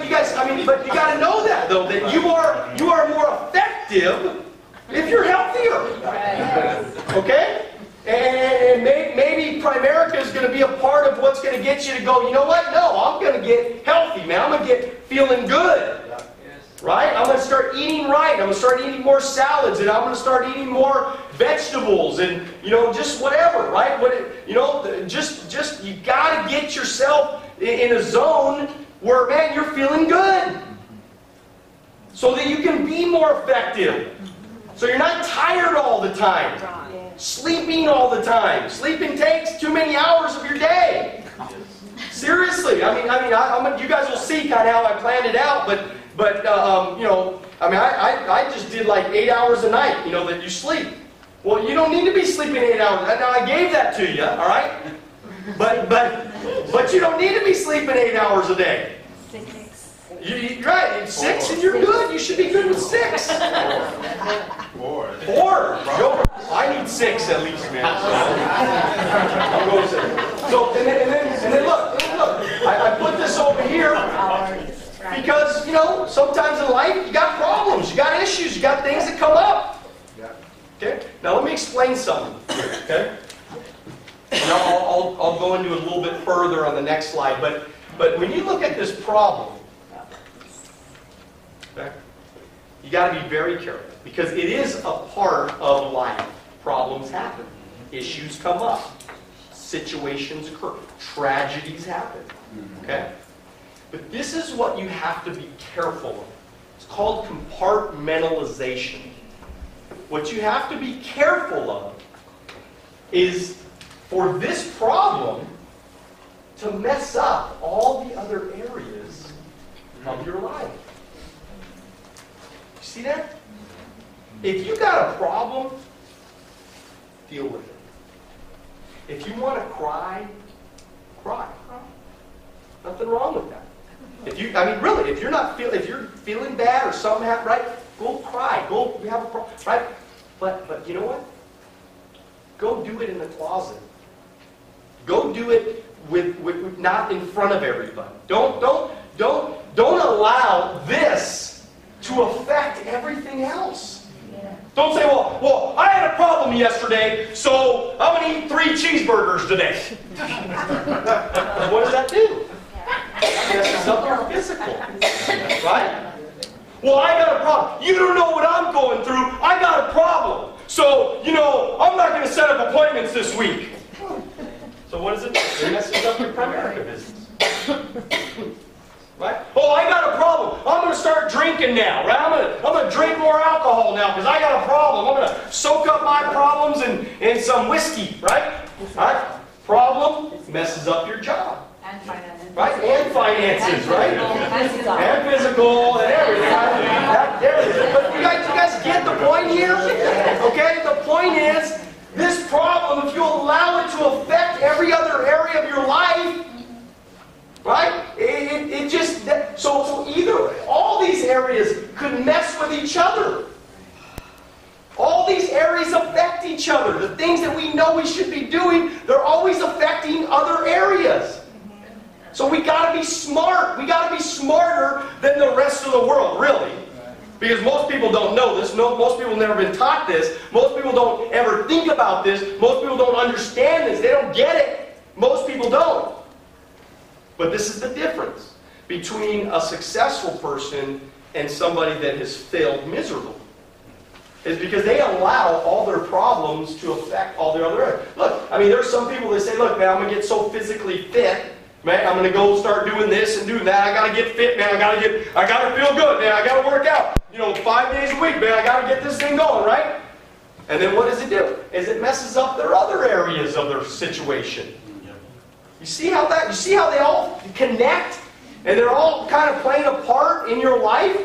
but you got to know that though, that you are more effective if you're healthier. Okay? And maybe Primerica is going to be a part of what's going to get you to go, you know what? No, I'm going to get healthy, man. I'm going to get feeling good. Right? I'm going to start eating right. I'm going to start eating more salads, and I'm going to start eating more vegetables, and just whatever, right? Just you got to get yourself in a zone where, man, you're feeling good, so that you can be more effective. So you're not tired all the time, sleeping all the time. Sleeping takes too many hours of your day. Seriously, you guys will see kind of how I planned it out, but I just did like 8 hours a night, that you sleep. Well, you don't need to be sleeping 8 hours. Now, I gave that to you, all right? But you don't need to be sleeping 8 hours a day. Right, 6 and you're good. You should be good with 6. 4. I need 6 at least, man. I'm going 6. So, and then look. I put this over here. Because, sometimes in life you got problems, you got issues, you got things that come up. Okay? Now let me explain something. Okay? And I'll go into it a little bit further on the next slide. But when you look at this problem, okay, you got to be very careful. Because it is a part of life. Problems happen. Issues come up. Situations occur. Tragedies happen. Okay? But this is what you have to be careful of. It's called compartmentalization. What you have to be careful of is for this problem to mess up all the other areas of your life. You see that? If you got a problem, deal with it. If you want to cry, cry. Nothing wrong with that. If you're feeling bad or something happened, right? Go cry. You have a problem, right? But you know what? Go do it in the closet. Go do it with not in front of everybody. Don't allow this to affect everything else. Don't say, well, I had a problem yesterday, so I'm going to eat 3 cheeseburgers today. What does that do? Messes up your physical, right? Well, I got a problem. You don't know what I'm going through. I got a problem. So, I'm not going to set up appointments this week. So what does it do? It messes up your Primerica business. Right? Oh, I got a problem. I'm going to start drinking now. Right? I'm going to drink more alcohol now because I got a problem. I'm going to soak up my problems in some whiskey. Right? Problem messes up your job. And finances. Right? And finances, right? And physical and everything. But you guys get the point here? Okay? The point is, this problem, if you allow it to affect every other area of your life, right? So either all these areas could mess with each other. All these areas affect each other. The things that we know we should be doing, they're always affecting other areas. So we got to be smart. We got to be smarter than the rest of the world, really. Because most people don't know this. No, most people have never been taught this. Most people don't ever think about this. Most people don't understand this. They don't get it. Most people don't. But this is the difference between a successful person and somebody that has failed miserably. Is because they allow all their problems to affect all their other areas. Look, I mean, there's some people that say, look, man, I'm going to get so physically fit. Man, I'm going to go start doing this and doing that. I got to get fit, man. I got to feel good, man. I got to work out. 5 days a week, man. I got to get this thing going, right? And then what does it do? Is it messes up their other areas of their situation. You see how they all connect? And they're all kind of playing a part in your life?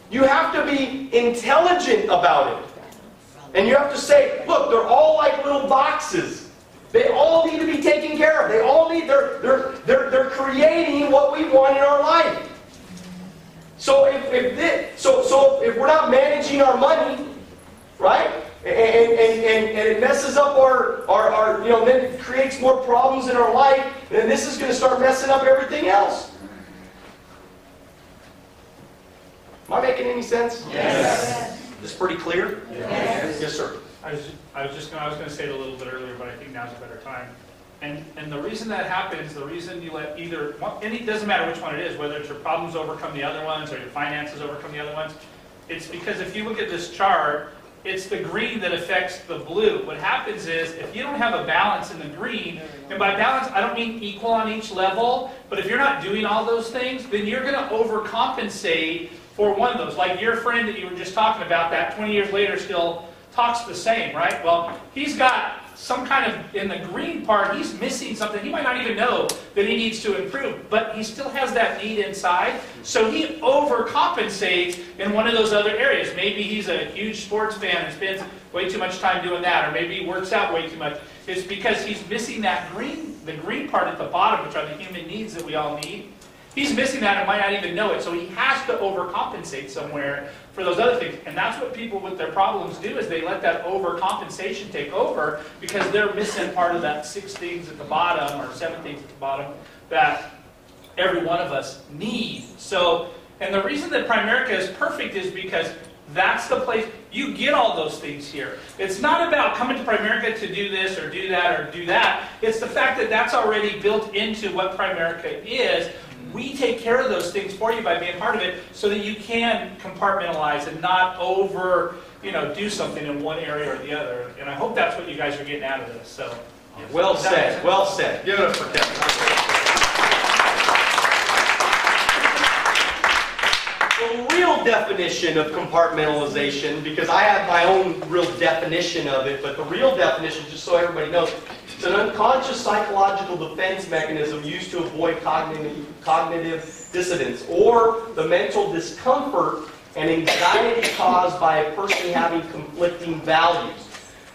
You have to be intelligent about it. And you have to say, look, they're all like little boxes. They all need to be taken care of. They all need, they're creating what we want in our life. So if we're not managing our money, right? And it messes up our then it creates more problems in our life, then this is going to start messing up everything else. Am I making any sense? Yes. This pretty clear? Yes. Yes, sir. I was going to say it a little bit earlier, but I think now's a better time. And the reason that happens, the reason you let either one, and it doesn't matter which one it is, whether it's your problems overcome the other ones or your finances overcome the other ones, it's because if you look at this chart, it's the green that affects the blue. What happens is, if you don't have a balance in the green, and by balance I don't mean equal on each level, but if you're not doing all those things, then you're going to overcompensate for one of those. Like your friend that you were just talking about, that 20 years later still talks the same, right? Well, he's got some kind of, in the green part, he's missing something. He might not even know that he needs to improve, but he still has that need inside. So he overcompensates in one of those other areas. Maybe he's a huge sports fan and spends way too much time doing that, or maybe he works out way too much. It's because he's missing that green, the green part at the bottom, which are the human needs that we all need. He's missing that and might not even know it, so he has to overcompensate somewhere for those other things. And that's what people with their problems do, is they let that overcompensation take over because they're missing part of that 6 things at the bottom or 7 things at the bottom that every one of us need. So, and the reason that Primerica is perfect is because that's the place, you get all those things here. It's not about coming to Primerica to do this or do that or do that. It's the fact that that's already built into what Primerica is. We take care of those things for you by being part of it so that you can compartmentalize and not do something in one area or the other. And I hope that's what you guys are getting out of this. So, Well said. Well said. Give it up for Kevin. The real definition of compartmentalization, because I have my own real definition of it, but the real definition, just so everybody knows, it's an unconscious psychological defense mechanism used to avoid cognitive dissonance or the mental discomfort and anxiety caused by a person having conflicting values,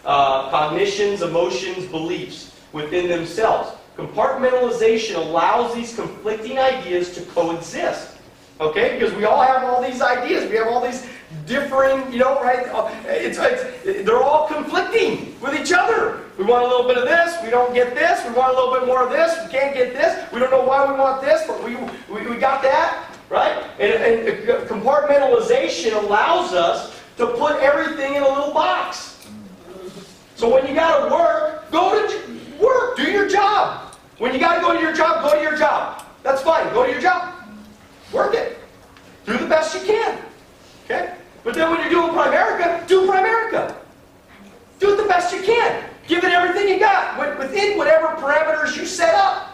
cognitions, emotions, beliefs within themselves. Compartmentalization allows these conflicting ideas to coexist. Okay? Because we all have all these ideas. We have all these differing, right? They're all conflicting with each other. We want a little bit of this. We don't get this. We want a little bit more of this. We can't get this. We don't know why we want this, but we got that, right? And compartmentalization allows us to put everything in a little box. So when you got to work, go to work. Do your job. When you got to go to your job, go to your job. That's fine. Go to your job. Work it. Do the best you can. Okay? But then when you're doing Primerica, do Primerica. Do it the best you can. Give it everything you got within whatever parameters you set up.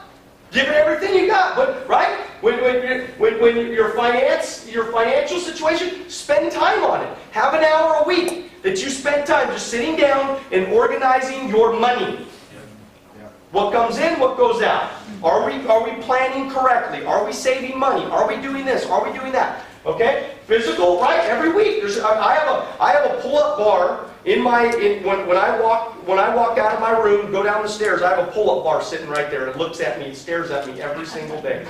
Give it everything you got. But right? When your financial situation, spend time on it. Have an hour a week that you spend time just sitting down and organizing your money. What comes in, what goes out. Are we planning correctly? Are we saving money? Are we doing this? Are we doing that? Okay? Physical, right? Every week. I have a pull-up bar when I walk out of my room, go down the stairs, I have a pull-up bar sitting right there. It looks at me, it stares at me every single day.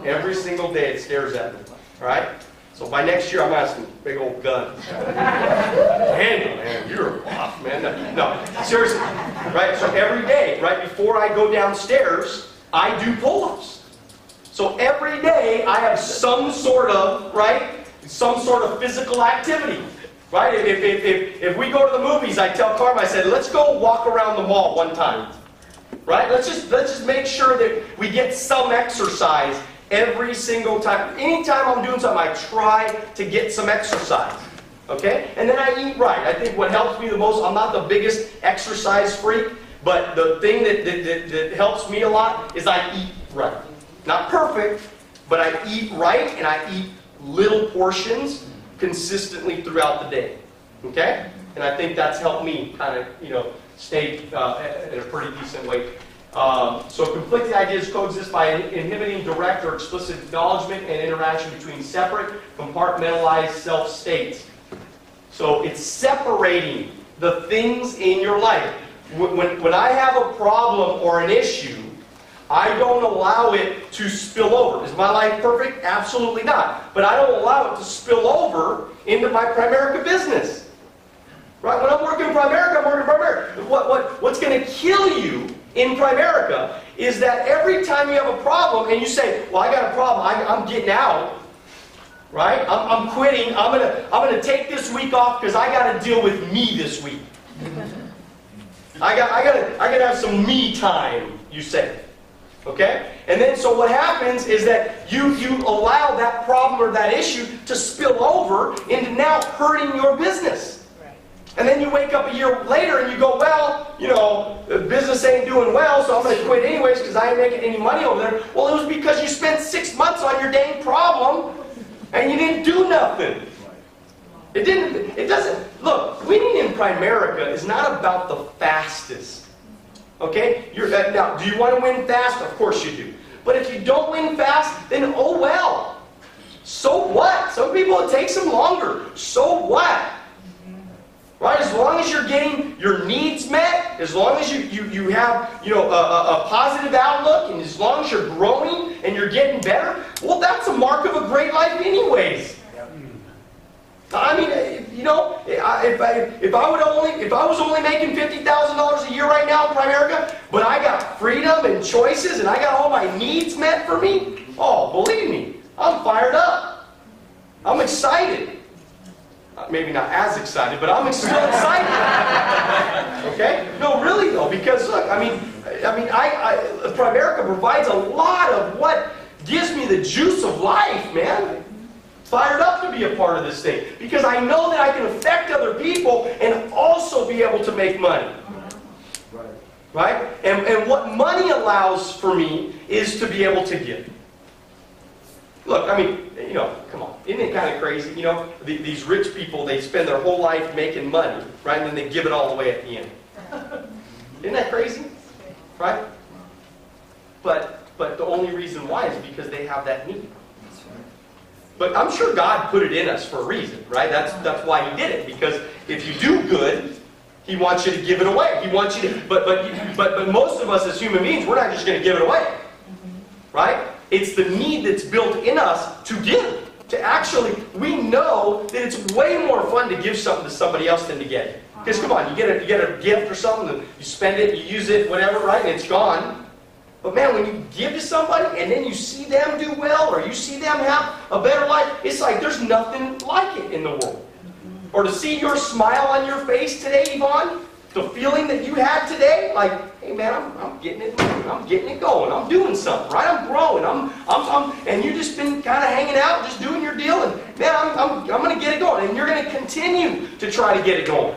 Every single day it stares at me. Right? So by next year I'm asking big old gun. Man, you're off, man. No, seriously. Right? So every day, right before I go downstairs, I do pull-ups. So every day I have some sort of, right, some sort of physical activity. Right? If we go to the movies, I tell Carmen, I said, let's go walk around the mall one time. Right? Let's just make sure that we get some exercise every single time. Anytime I'm doing something, I try to get some exercise. Okay? And then I eat right. I think what helps me the most, I'm not the biggest exercise freak, but the thing that helps me a lot is I eat right. Not perfect, but I eat right and I eat little portions consistently throughout the day. Okay? And I think that's helped me kind of, stay in a pretty decent weight. So conflicting ideas coexist by inhibiting direct or explicit acknowledgement and interaction between separate, compartmentalized self-states. So it's separating the things in your life. When I have a problem or an issue, I don't allow it to spill over. Is my life perfect? Absolutely not. But I don't allow it to spill over into my Primerica business. Right? When I'm working in Primerica, I'm working in Primerica. What's going to kill you in Primerica is that every time you have a problem and you say, well, I got a problem, I'm getting out. Right? I'm quitting. I'm gonna take this week off because I got to deal with me this week. I gotta have some me time, you say. Okay? And then so what happens is that you allow that problem or that issue to spill over into now hurting your business. And then you wake up a year later and you go, well, the business ain't doing well, so I'm going to quit anyways because I ain't making any money over there. Well, it was because you spent 6 months on your dang problem and you didn't do nothing. It doesn't, look, winning in Primerica is not about the fastest. Okay? Now, do you want to win fast? Of course you do. But if you don't win fast, then oh well. So what? Some people it takes them longer. So what? Right? As long as you're getting your needs met, as long as you have a positive outlook, and as long as you're growing and you're getting better, well, that's a mark of a great life anyways. I mean, if I was only making $50,000 a year right now in Primerica, but I got freedom and choices and I got all my needs met for me, oh, believe me, I'm fired up. I'm excited. Maybe not as excited, but I'm still excited. Okay? No, really though, because look, Primerica provides a lot of what gives me the juice of life, man. Fired up to be a part of this thing because I know that I can affect other people and also be able to make money. Right? And what money allows for me is to be able to give. Look, come on. Isn't it kind of crazy? These rich people, they spend their whole life making money, right? And then they give it all away at the end. Isn't that crazy? Right? But the only reason why is because they have that need. But I'm sure God put it in us for a reason, right? That's why He did it. Because if you do good, He wants you to give it away. He wants you to. But most of us as human beings, we're not just going to give it away, right? It's the need that's built in us to give. To actually, we know that it's way more fun to give something to somebody else than to get it. Because come on, you get a gift or something, and you spend it, you use it, whatever, right? And it's gone. But man, when you give to somebody and then you see them do well or you see them have a better life, it's like there's nothing like it in the world. Or to see your smile on your face today, Yvonne, the feeling that you had today, like, hey man, I'm getting it going. I'm doing something, right? I'm growing. And you've just been kind of hanging out, just doing your deal, and man, I'm going to get it going. And you're going to continue to try to get it going.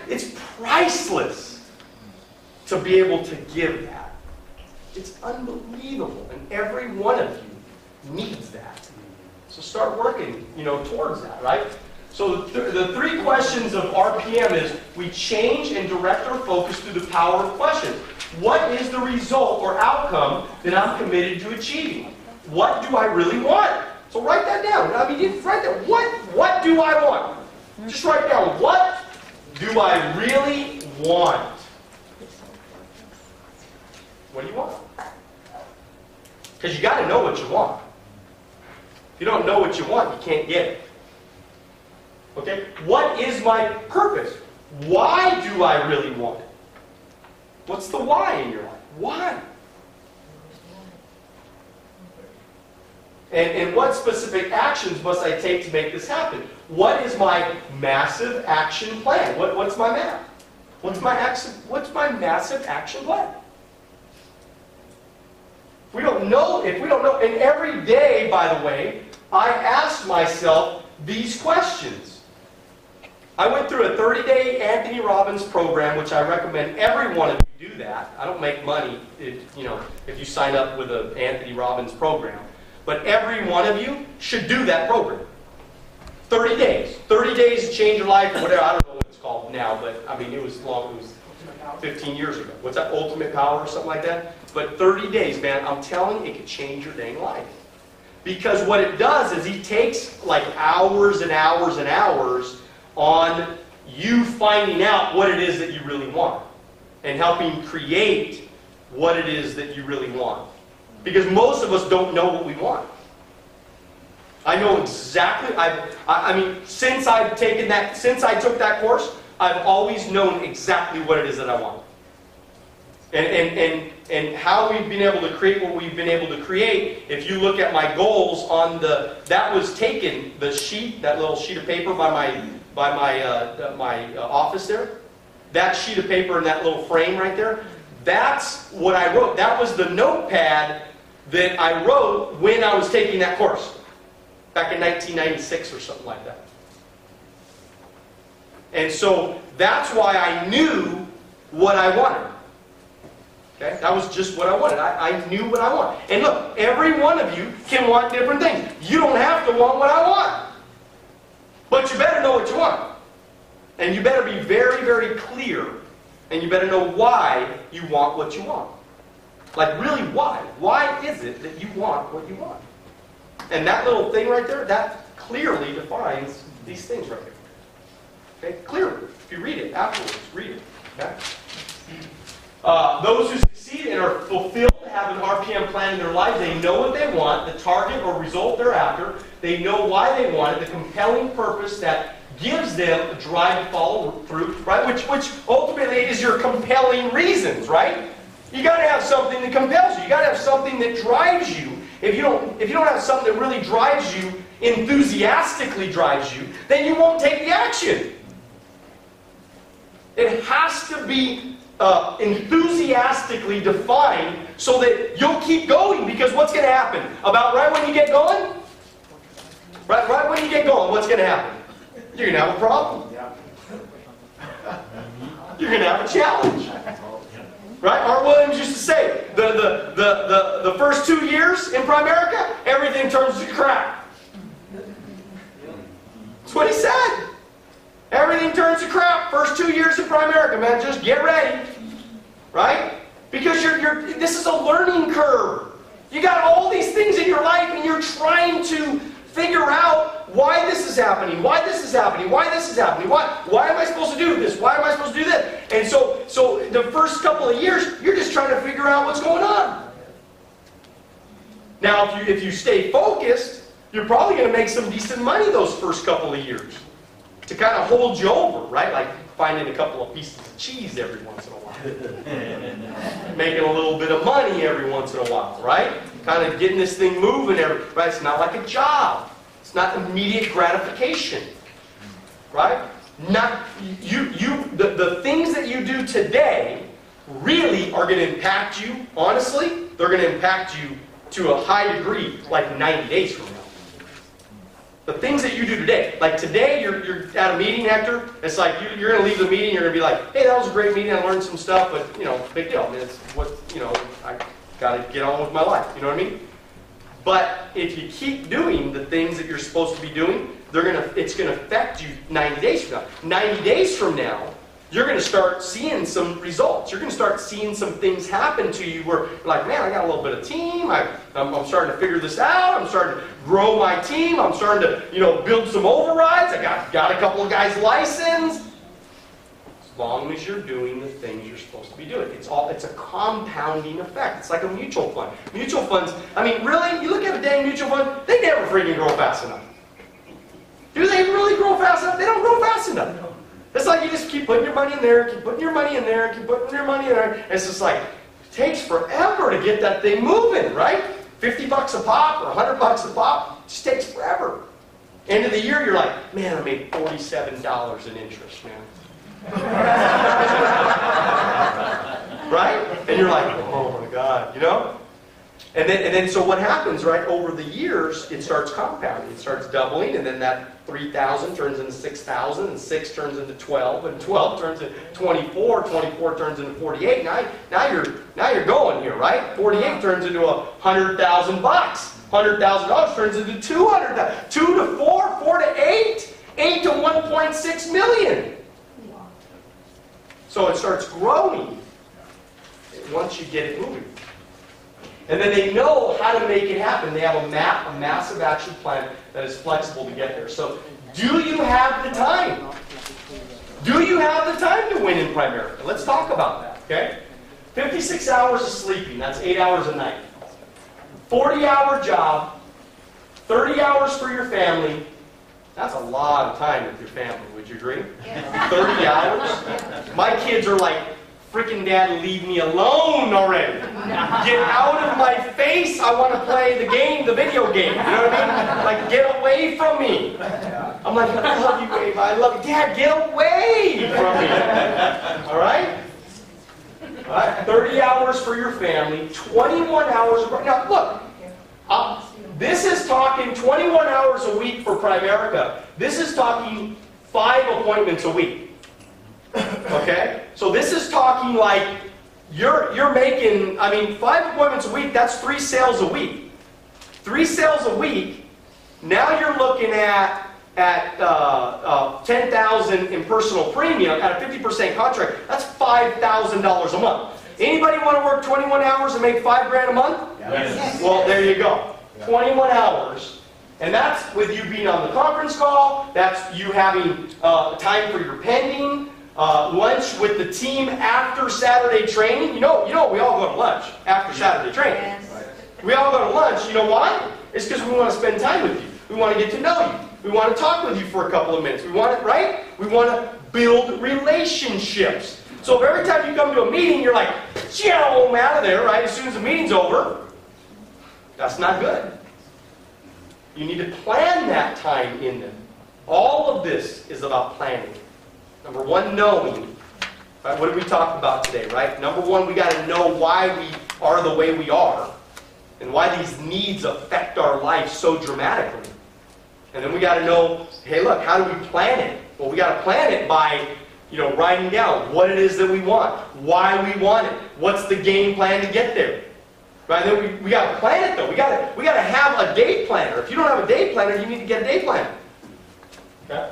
It's priceless to be able to give that. It's unbelievable, and every one of you needs that. So start working, towards that, right? So the three questions of RPM is we change and direct our focus through the power of question. What is the result or outcome that I'm committed to achieving? What do I really want? So write that down. Write that. What do I want? Just write down, what do I really want? What do you want? Because you got to know what you want. If you don't know what you want, you can't get it. Okay? What is my purpose? Why do I really want it? What's the why in your life? Why? And what specific actions must I take to make this happen? What is my massive action plan? What's my map? What's my massive action plan? If we don't know, and every day, by the way, I ask myself these questions. I went through a 30-day Anthony Robbins program, which I recommend every one of you do that. I don't make money if you sign up with an Anthony Robbins program. But every one of you should do that program. 30 days. 30 days to change your life, or whatever. I don't know what it's called now, but I mean, it was 15 years ago. What's that? Ultimate Power or something like that? But 30 days, man, I'm telling you, it could change your dang life. Because what it does is he takes like hours and hours and hours on you finding out what it is that you really want. And helping create what it is that you really want. Because most of us don't know what we want. I know exactly, I mean, since I took that course, I've always known exactly what it is that I want. And how we've been able to create what we've been able to create, if you look at my goals on that was taken, the sheet, that little sheet of paper by my office there, that sheet of paper and that little frame right there, that's what I wrote. That was the notepad that I wrote when I was taking that course. Back in 1996 or something like that. And so that's why I knew what I wanted. Okay? That was just what I wanted. I knew what I wanted. And look, every one of you can want different things. You don't have to want what I want. But you better know what you want. And you better be very, very clear. And you better know why you want what you want. Like, really, why? Why is it that you want what you want? And that little thing right there, that clearly defines these things right here. Okay? Clearly. If you read it afterwards, read it. Okay? Those who succeed and are fulfilled have an RPM plan in their life. They know what they want, the target or result they're after. They know why they want it, the compelling purpose that gives them a drive to follow through, right? Which ultimately is your compelling reasons, right? You got to have something that compels you. You got to have something that drives you. If you don't have something that really drives you, enthusiastically drives you, then you won't take the action. It has to be enthusiastically defined so that you'll keep going. Because what's going to happen? About right when you get going? Right when you get going, what's going to happen? You're going to have a problem. You're going to have a challenge. Right? Art Williams used to say, the first 2 years in Primerica, everything turns to crap. That's what he said. Everything turns to crap. First 2 years in Primerica, man. Just get ready. Right? Because this is a learning curve. You got all these things in your life and you're trying to figure out why this is happening, why this is happening, why this is happening, why am I supposed to do this, why am I supposed to do this? And so the first couple of years, you're just trying to figure out what's going on. Now, if you stay focused, you're probably going to make some decent money those first couple of years to kind of hold you over, right? Like finding a couple of pieces of cheese every once in a while. Making a little bit of money every once in a while, right? Kind of getting this thing moving, right? It's not like a job. It's not immediate gratification, right? The things that you do today really are going to impact you, honestly, they're going to impact you to a high degree, like 90 days from now. The things that you do today, like today you're at a meeting, Hector, it's like you're going to leave the meeting, you're going to be like, hey, that was a great meeting, I learned some stuff, but, big deal. I mean, it's what, I got to get on with my life, you know what I mean? But if you keep doing the things that you're supposed to be doing, it's going to affect you 90 days from now. 90 days from now, you're going to start seeing some results. You're going to start seeing some things happen to you where you're like, man, I got a little bit of team. I'm starting to figure this out. I'm starting to grow my team. I'm starting to, build some overrides. I got a couple of guys licensed. As long as you're doing the things you're supposed to be doing. It's a compounding effect. It's like a mutual fund. Mutual funds, I mean, really, you look at a dang mutual fund, they never freaking grow fast enough. Do they really grow fast enough? They don't grow fast enough. It's like you just keep putting your money in there, keep putting your money in there, keep putting your money in there. And it's just like, it takes forever to get that thing moving, right? $50 a pop or $100 a pop. It just takes forever. End of the year, you're like, man, I made $47 in interest, man. Right? And you're like, oh my God, you know? And then so what happens, right? Over the years, it starts compounding. It starts doubling, and then that 3,000 turns into 6,000, and 6 turns into 12, and 12 turns into 24, 24 turns into 48. Now you're going here, right? 48 turns into $100,000. $100,000 turns into 200,000. 2 to 4, 4 to 8, 8 to 1.6 million. So it starts growing once you get it moving. And then they know how to make it happen. They have a massive action plan that is flexible to get there. So, do you have the time? Do you have the time to win in Primerica? Let's talk about that, okay? 56 hours of sleeping, that's 8 hours a night. 40-hour job, 30 hours for your family. That's a lot of time with your family, would you agree? 30 hours? My kids are like, freaking Dad, leave me alone already. Get out of my face. I want to play the game, the video game. You know what I mean? Like, get away from me. I'm like, I love you, babe. I love you. Dad, get away from me. All right? All right? 30 hours for your family. 21 hours. Now, look. This is talking 21 hours a week for Primerica. This is talking 5 appointments a week. Okay? So this is talking like you're making, 5 appointments a week, that's 3 sales a week. 3 sales a week, now you're looking at 10,000 in personal premium at a 50% contract. That's $5,000 a month. Anybody want to work 21 hours and make $5,000 a month? Yes. Well, there you go. 21 hours. And that's with you being on the conference call. That's you having time for your pending. Lunch with the team after Saturday training. You know, we all go to lunch after Saturday training. Yes. We all go to lunch. You know why? It's because we want to spend time with you. We want to get to know you. We want to talk with you for a couple of minutes. We want it, right? We want to build relationships. So if every time you come to a meeting, you're like, "Joe, I'm out of there," right? As soon as the meeting's over, that's not good. You need to plan that time in them. All of this is about planning. Number 1, knowing. Right, what did we talk about today, right? Number 1, we got to know why we are the way we are and why these needs affect our life so dramatically. And then we got to know, hey, look, how do we plan it? Well, we got to plan it by, writing down what it is that we want, why we want it, what's the game plan to get there. Right? And then we got to plan it though. We got to have a day planner. If you don't have a day planner, you need to get a day planner. Okay?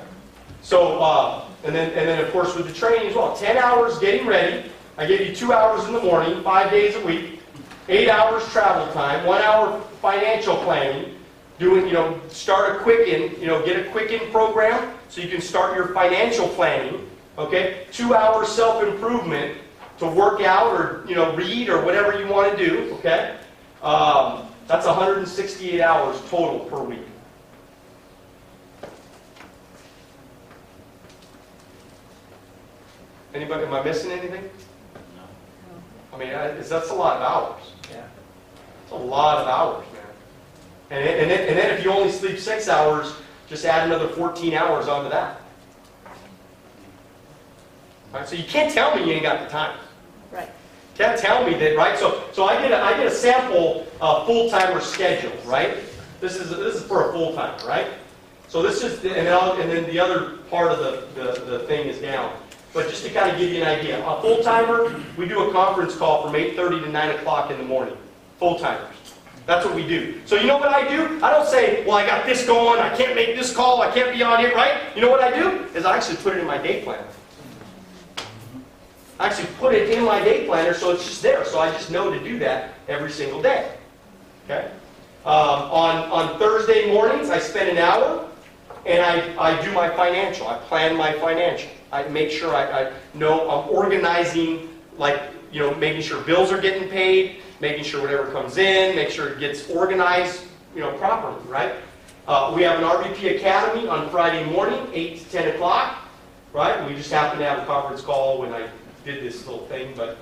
So, and then of course with the training as well. 10 hours getting ready. I give you 2 hours in the morning, 5 days a week. 8 hours travel time. 1 hour financial planning. Start a Quicken, get a Quicken program so you can start your financial planning. Okay? 2 hours self-improvement to work out or, read or whatever you want to do. Okay? That's 168 hours total per week. Anybody, am I missing anything? No. That's a lot of hours. Yeah. It's a lot of hours, man. And then if you only sleep 6 hours, just add another 14 hours onto that. Right? So you can't tell me you ain't got the time. Right. Can't tell me that, right? So I did a sample full-timer schedule, right? This is for a full-timer, right? So this is, and then the other part of the thing is down. But just to kind of give you an idea, a full-timer, we do a conference call from 8:30 to 9 o'clock in the morning. Full-timers. That's what we do. So you know what I do? I don't say, well, I got this going, I can't make this call, I can't be on it, right? You know what I do? Is I actually put it in my day planner. I actually put it in my day planner so it's just there. So I just know to do that every single day. Okay? On Thursday mornings, I spend an hour and I do my financial. I plan my financial. I make sure I know I'm organizing, making sure bills are getting paid, making sure whatever comes in, make sure it gets organized, properly, right? We have an RVP Academy on Friday morning, 8 to 10 o'clock, right? We just happened to have a conference call when I did this little thing, but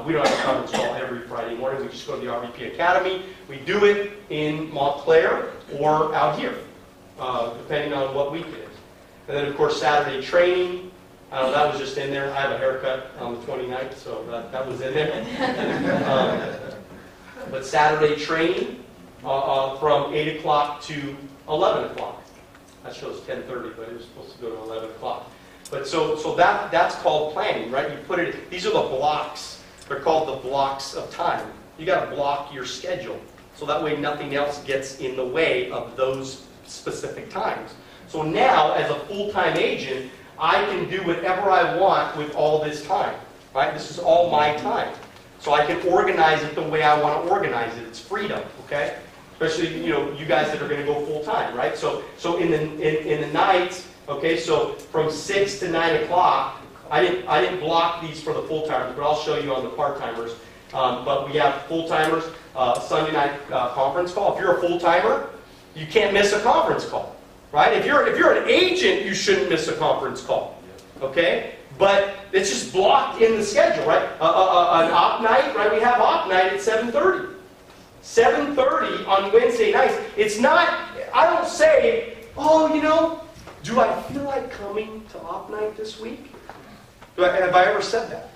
We don't have a conference call every Friday morning. We just go to the RVP Academy. We do it in Montclair or out here, depending on what week it is. And then, of course, Saturday training. That was just in there. I have a haircut on the 29th, so that was in there. But Saturday training from 8 o'clock to 11 o'clock. That shows 10:30, but it was supposed to go to 11 o'clock. But so that's called planning, right? You put it. These are the blocks. They're called the blocks of time. You got to block your schedule, so that way nothing else gets in the way of those specific times. So now, as a full-time agent, I can do whatever I want with all this time, right? This is all my time. So I can organize it the way I want to organize it. It's freedom, okay? Especially, you guys that are going to go full-time, right? So in the nights, okay, so from 6 to 9 o'clock, I didn't block these for the full-timers, but I'll show you on the part-timers. But we have full-timers, Sunday night conference call. If you're a full-timer, you can't miss a conference call. Right? If you're an agent, you shouldn't miss a conference call. Okay? But it's just blocked in the schedule, right? An op night, right? We have op night at 7:30. 7:30 on Wednesday nights. It's not, I don't say, do I feel like coming to op night this week? Have I ever said that?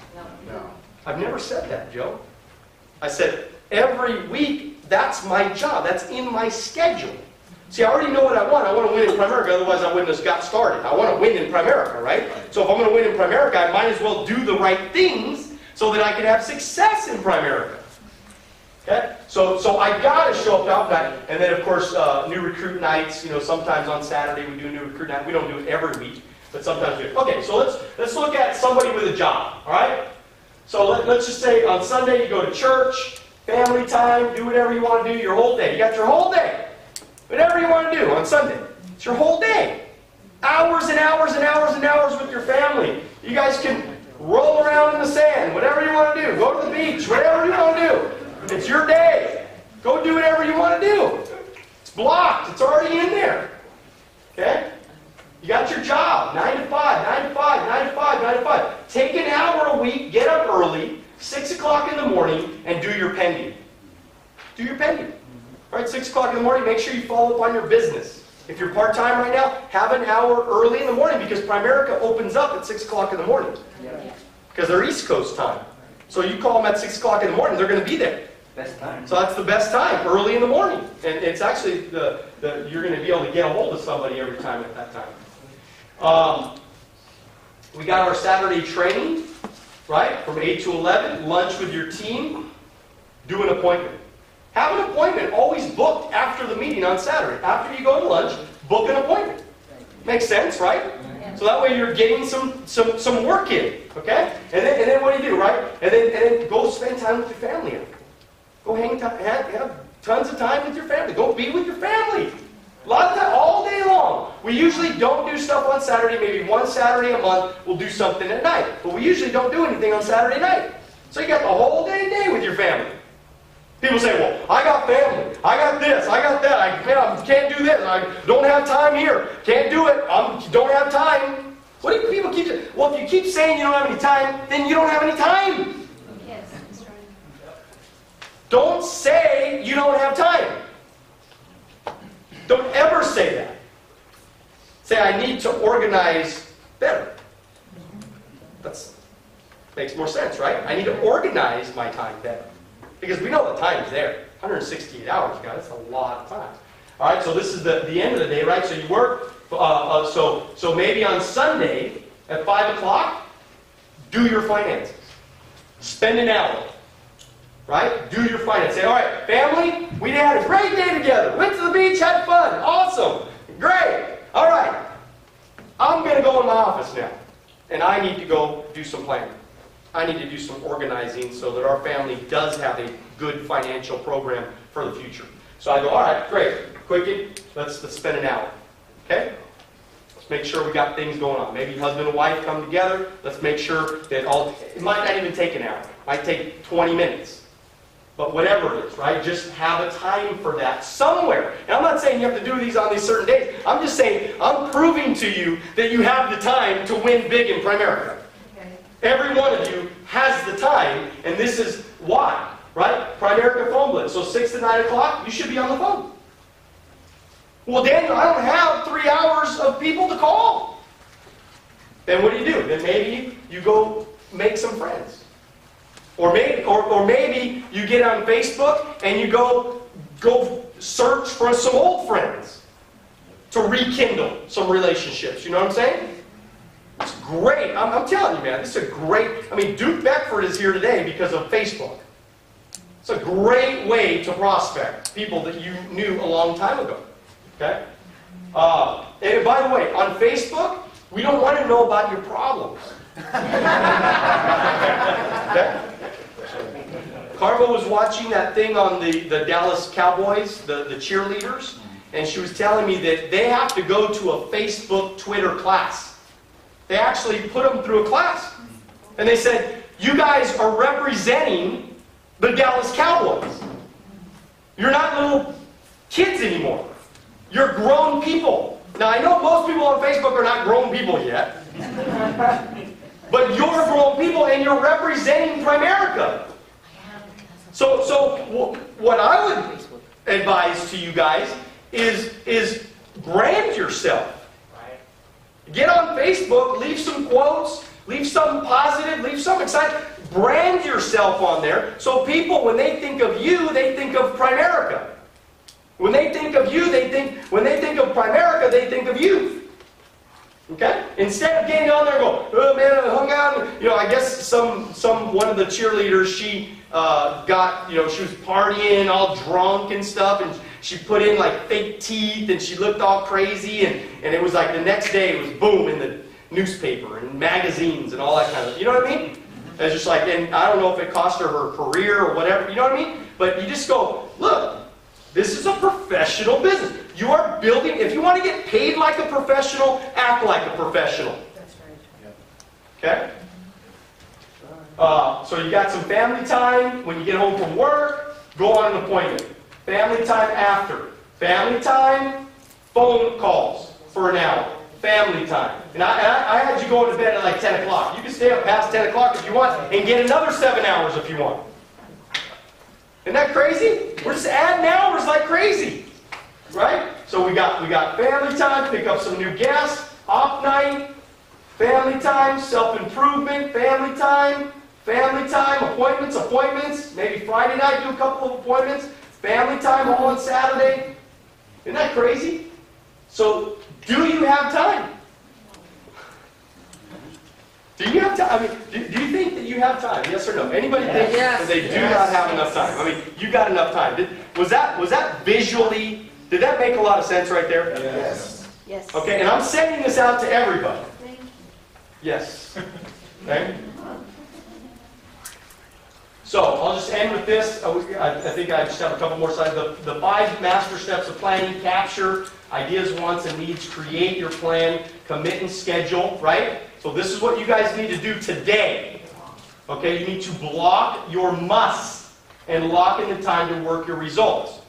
No. I've never said that, Joe. I said, every week, that's my job. That's in my schedule. See, I already know what I want. I want to win in Primerica, otherwise I wouldn't have got started. I want to win in Primerica, right? So if I'm going to win in Primerica, I might as well do the right things so that I can have success in Primerica. Okay? So I got to show up to op night. And then, of course, new recruit nights. Sometimes on Saturday we do a new recruit night. We don't do it every week, but sometimes we do. Okay, so let's look at somebody with a job, all right? So let's just say on Sunday you go to church, family time, do whatever you want to do your whole day. You got your whole day. Whatever you want to do on Sunday. It's your whole day. Hours and hours and hours and hours with your family. You guys can roll around in the sand, whatever you want to do. Go to the beach, whatever you want to do. It's your day. Go do whatever you want to do. It's blocked. It's already in there. Okay? You got your job. 9 to 5, 9 to 5, 9 to 5, 9 to 5. Take an hour a week, get up early, 6 o'clock in the morning, and do your pending. Do your pending. Right, 6 o'clock in the morning, make sure you follow up on your business. If you're part-time right now, have an hour early in the morning because Primerica opens up at 6 o'clock in the morning. Because they're East Coast time. So you call them at 6 o'clock in the morning, they're going to be there. Best time. So that's the best time, early in the morning. And it's actually, you're going to be able to get a hold of somebody every time at that time. We got our Saturday training, right, from 8 to 11, lunch with your team, do an appointment. Have an appointment always booked after the meeting on Saturday. After you go to lunch, book an appointment. Makes sense, right? So that way you're getting some work in, okay? And then what do you do, right? And then go spend time with your family. Go have tons of time with your family. Go be with your family. A lot of time, all day long. We usually don't do stuff on Saturday. Maybe one Saturday a month we'll do something at night. But we usually don't do anything on Saturday night. So you got the whole day with your family. People say, well, I got family. I got this. I got that. I can't do this. I don't have time here. Can't do it. Don't have time. What do people keep saying? Well, if you keep saying you don't have any time, then you don't have any time. Yes, that's right. Don't say you don't have time. Don't ever say that. Say, I need to organize better. That makes more sense, right? I need to organize my time better. Because we know the time's there. 168 hours, guys. That's a lot of time. All right, so this is the end of the day, right? So you work. So maybe on Sunday at 5 o'clock, do your finances. Spend an hour. Right? Do your finances. Say, all right, family, we had a great day together. Went to the beach, had fun. Awesome. Great. All right. I'm going to go in my office now. And I need to go do some planning. I need to do some organizing so that our family does have a good financial program for the future. So I go, all right, great. Quickie, let's spend an hour. Okay? Let's make sure we got things going on. Maybe husband and wife come together. Let's make sure that it might not even take an hour. It might take 20 minutes. But whatever it is, right? Just have a time for that somewhere. And I'm not saying you have to do these on these certain days. I'm just saying I'm proving to you that you have the time to win big in Primerica. Every one of you has the time, and this is why, right? Primerica phone blitz. So 6 to 9 o'clock, you should be on the phone. Well, Daniel, I don't have 3 hours of people to call. Then what do? Then maybe you go make some friends. Or maybe you get on Facebook and you go search for some old friends to rekindle some relationships. You know what I'm saying? It's great. I'm telling you, man, this is a great... I mean, Duke Beckford is here today because of Facebook. It's a great way to prospect people that you knew a long time ago. Okay? And by the way, on Facebook, we don't want to know about your problems. Okay? Karma was watching that thing on the Dallas Cowboys, the cheerleaders, and she was telling me that they have to go to a Facebook, Twitter class. They actually put them through a class. And they said, you guys are representing the Dallas Cowboys. You're not little kids anymore. You're grown people. Now, I know most people on Facebook are not grown people yet. But you're grown people and you're representing Primerica. So what I would advise to you guys is brand yourself. Get on Facebook, leave some quotes, leave something positive, leave something exciting. Brand yourself on there so people, when they think of you, they think of Primerica. When they think of you, when they think of Primerica, they think of you. Okay? Instead of getting on there and going, oh man, I hung out. I guess one of the cheerleaders, she got, she was partying, all drunk and stuff, and she put in like fake teeth, and she looked all crazy, and it was like the next day it was boom in the newspaper and magazines and all that kind of, you know what I mean? It's just like, and I don't know if it cost her career or whatever, you know what I mean? But you just go, look, this is a professional business. You are building, if you want to get paid like a professional, act like a professional. That's right. Okay? So you got some family time. When you get home from work, go on an appointment. Family time after. Family time, phone calls for an hour. Family time. And I had you go to bed at like 10 o'clock. You can stay up past 10 o'clock if you want and get another 7 hours if you want. Isn't that crazy? We're just adding hours like crazy. Right? So we got family time, pick up some new guests, off night, family time, self-improvement, family time, appointments, maybe Friday night do a couple of appointments, family time all on Saturday. Isn't that crazy? So, do you have time? Do you have time? I mean, do you think that you have time? Yes or no? Anybody think that they do not have enough time? I mean, you got enough time. Was that visually, did that make a lot of sense right there? Yes. Yes. Okay, and I'm sending this out to everybody. Thank you. Yes. Okay? So, I'll just end with this. I think I just have a couple more slides. The 5 master steps of planning: capture ideas, wants, and needs, create your plan, commit and schedule, right? So this is what you guys need to do today. Okay, you need to block your musts and lock in the time to work your results.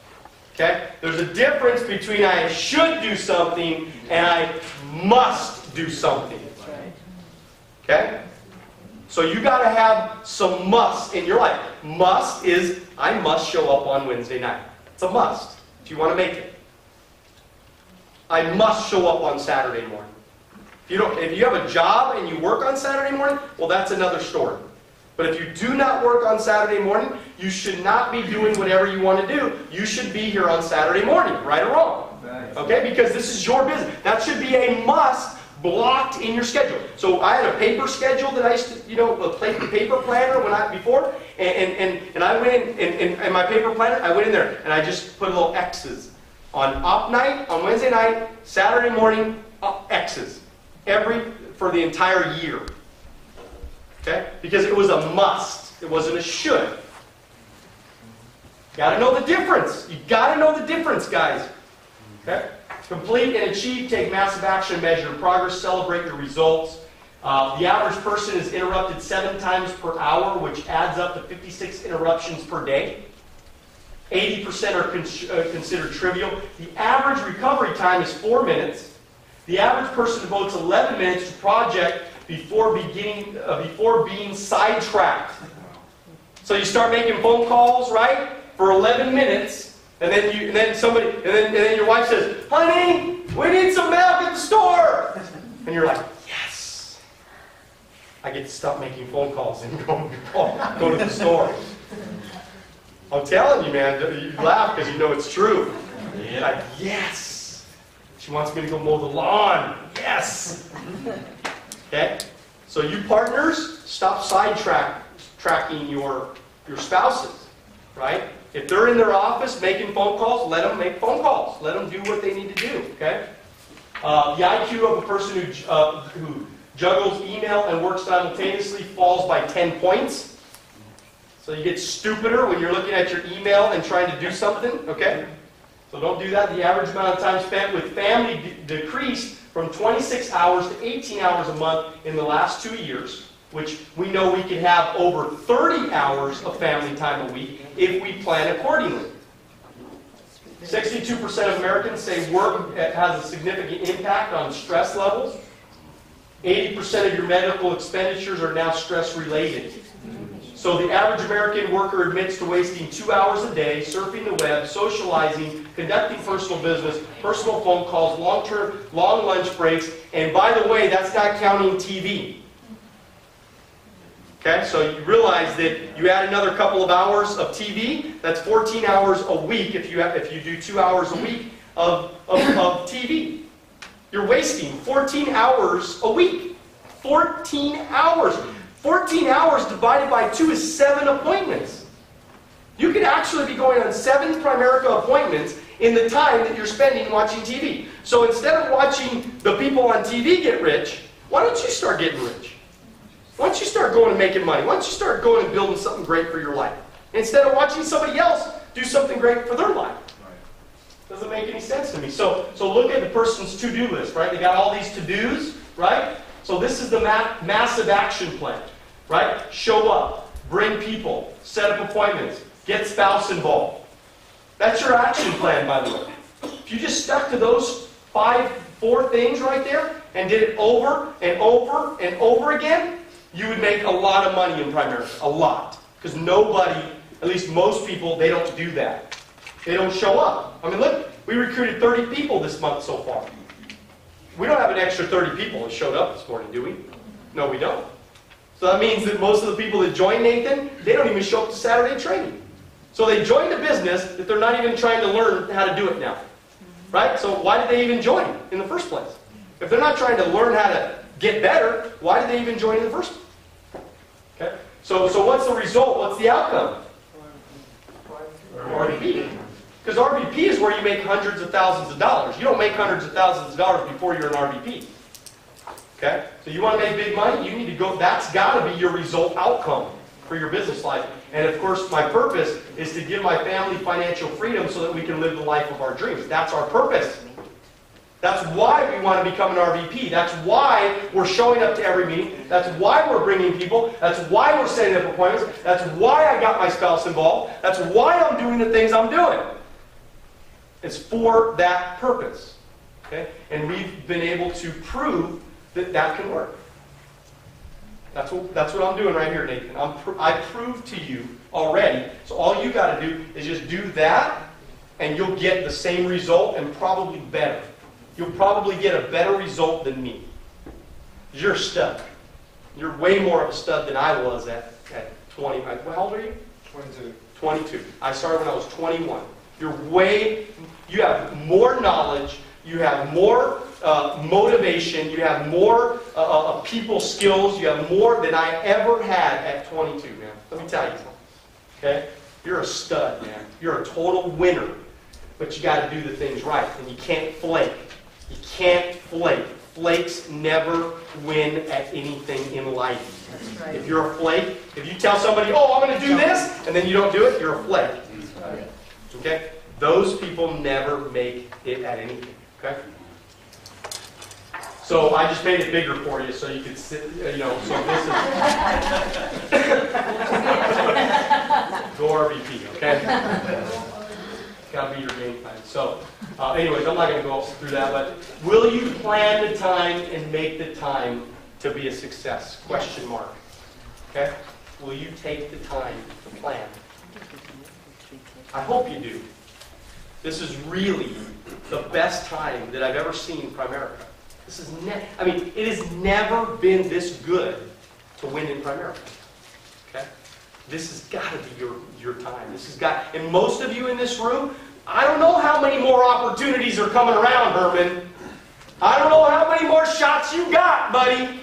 Okay? There's a difference between I should do something and I must do something. Okay? So you got to have some musts in your life. Must is, I must show up on Wednesday night. It's a must if you want to make it. I must show up on Saturday morning. If you have a job and you work on Saturday morning, well, that's another story. But if you do not work on Saturday morning, you should not be doing whatever you want to do. You should be here on Saturday morning, right or wrong. Okay? Because this is your business. That should be a must blocked in your schedule. So I had a paper schedule that I used to, a paper planner before, and I went in, and my paper planner, I went in there and I just put little X's on op night, on Wednesday night, Saturday morning, X's. For the entire year. Okay? Because it was a must. It wasn't a should. You got to know the difference. You got to know the difference, guys. Okay? Complete and achieve, take massive action, measure progress, celebrate your results. The average person is interrupted 7 times per hour, which adds up to 56 interruptions per day. 80% are considered trivial. The average recovery time is 4 minutes. The average person devotes 11 minutes to project before being sidetracked. So you start making phone calls, right, for 11 minutes, and then your wife says, "Honey, we need some milk at the store," and you're like, "Yes, I get to stop making phone calls and go to the store." I'm telling you, man, you laugh because you know it's true. You're like, yes, she wants me to go mow the lawn. Yes. Okay? So you partners, stop sidetracking your spouses, right? If they're in their office making phone calls, let them make phone calls. Let them do what they need to do, okay? The IQ of a person who juggles email and work simultaneously falls by 10 points. So you get stupider when you're looking at your email and trying to do something, okay? So don't do that. The average amount of time spent with family decreased from 26 hours to 18 hours a month in the last 2 years, which we know we can have over 30 hours of family time a week if we plan accordingly. 62% of Americans say work has a significant impact on stress levels. 80% of your medical expenditures are now stress-related. So the average American worker admits to wasting 2 hours a day surfing the web, socializing, conducting personal business, personal phone calls, long lunch breaks, and by the way, that's not counting TV. Okay, so you realize that you add another couple of hours of TV, that's 14 hours a week if you do 2 hours a week of TV. You're wasting 14 hours a week. 14 hours. 14 hours divided by 2 is 7 appointments. You could actually be going on 7 Primerica appointments in the time that you're spending watching TV. So instead of watching the people on TV get rich, why don't you start getting rich? Why don't you start going and making money? Why don't you start going and building something great for your life? Instead of watching somebody else do something great for their life. Doesn't make any sense to me. So look at the person's to-do list, right? They got all these to-dos, right? So this is the massive action plan, right? Show up, bring people, set up appointments, get spouse involved. That's your action plan, by the way. If you just stuck to those 4 things right there and did it over and over and over again, you would make a lot of money in Primerica. A lot. Because nobody, at least most people, they don't do that. They don't show up. I mean, look, we recruited 30 people this month so far. We don't have an extra 30 people that showed up this morning, do we? No, we don't. So that means that most of the people that join Nathan, they don't even show up to Saturday training. So they joined a business that they're not even trying to learn how to do it now. Right? So why did they even join in the first place? If they're not trying to learn how to get better, why did they even join in the first place? Okay? So what's the result? What's the outcome? RVP. Because RVP is where you make hundreds of thousands of dollars. You don't make hundreds of thousands of dollars before you're an RVP. Okay? So you want to make big money? You need to go. That's got to be your result outcome for your business life. And of course, my purpose is to give my family financial freedom so that we can live the life of our dreams. That's our purpose. That's why we want to become an RVP. That's why we're showing up to every meeting. That's why we're bringing people. That's why we're setting up appointments. That's why I got my spouse involved. That's why I'm doing the things I'm doing. It's for that purpose. Okay? And we've been able to prove that that can work. That's what I'm doing right here, Nathan. I proved to you already. So all you got to do is just do that, and you'll get the same result and probably better. You'll probably get a better result than me. You're a stud. You're way more of a stud than I was at 20. How old are you? 22. 22. I started when I was 21. You have more knowledge, you have more motivation, you have more people skills, you have more than I ever had at 22, man. Let me tell you. Okay? You're a stud, man. You're a total winner. But you got to do the things right, and you can't flake. You can't flake. Flakes never win at anything in life. That's right. If you're a flake, if you tell somebody, oh, I'm going to do this, and then you don't do it, you're a flake. Right. Okay? Those people never make it at anything. Okay? So I just made it bigger for you so you could sit, so this is go RVP, okay? Gotta be your game plan. So, anyways, I'm not going to go through that, but will you plan the time and make the time to be a success? Question mark. Okay? Will you take the time to plan? I hope you do. This is really the best time that I've ever seen Primerica. This is it has never been this good to win in Primerica. Okay? This has got to be your time. And most of you in this room, I don't know how many more opportunities are coming around, Herman. I don't know how many more shots you got, buddy.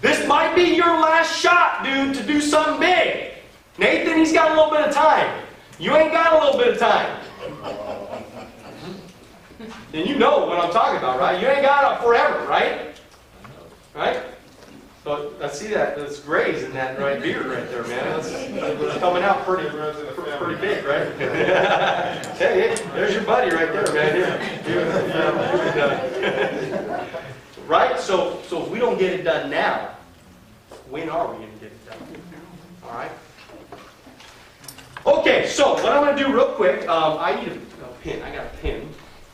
This might be your last shot, dude, to do something big. Nathan, he's got a little bit of time. You ain't got a little bit of time. And you know what I'm talking about, right? You ain't got it forever, right? Right? So I see that. That's grays in that right beard right there, man. It's coming out pretty big, right? Hey, there's your buddy right there, man. Right? So if we don't get it done now, when are we going to get it done? All right? Okay, so what I'm going to do real quick, I need a pin. I got a pin.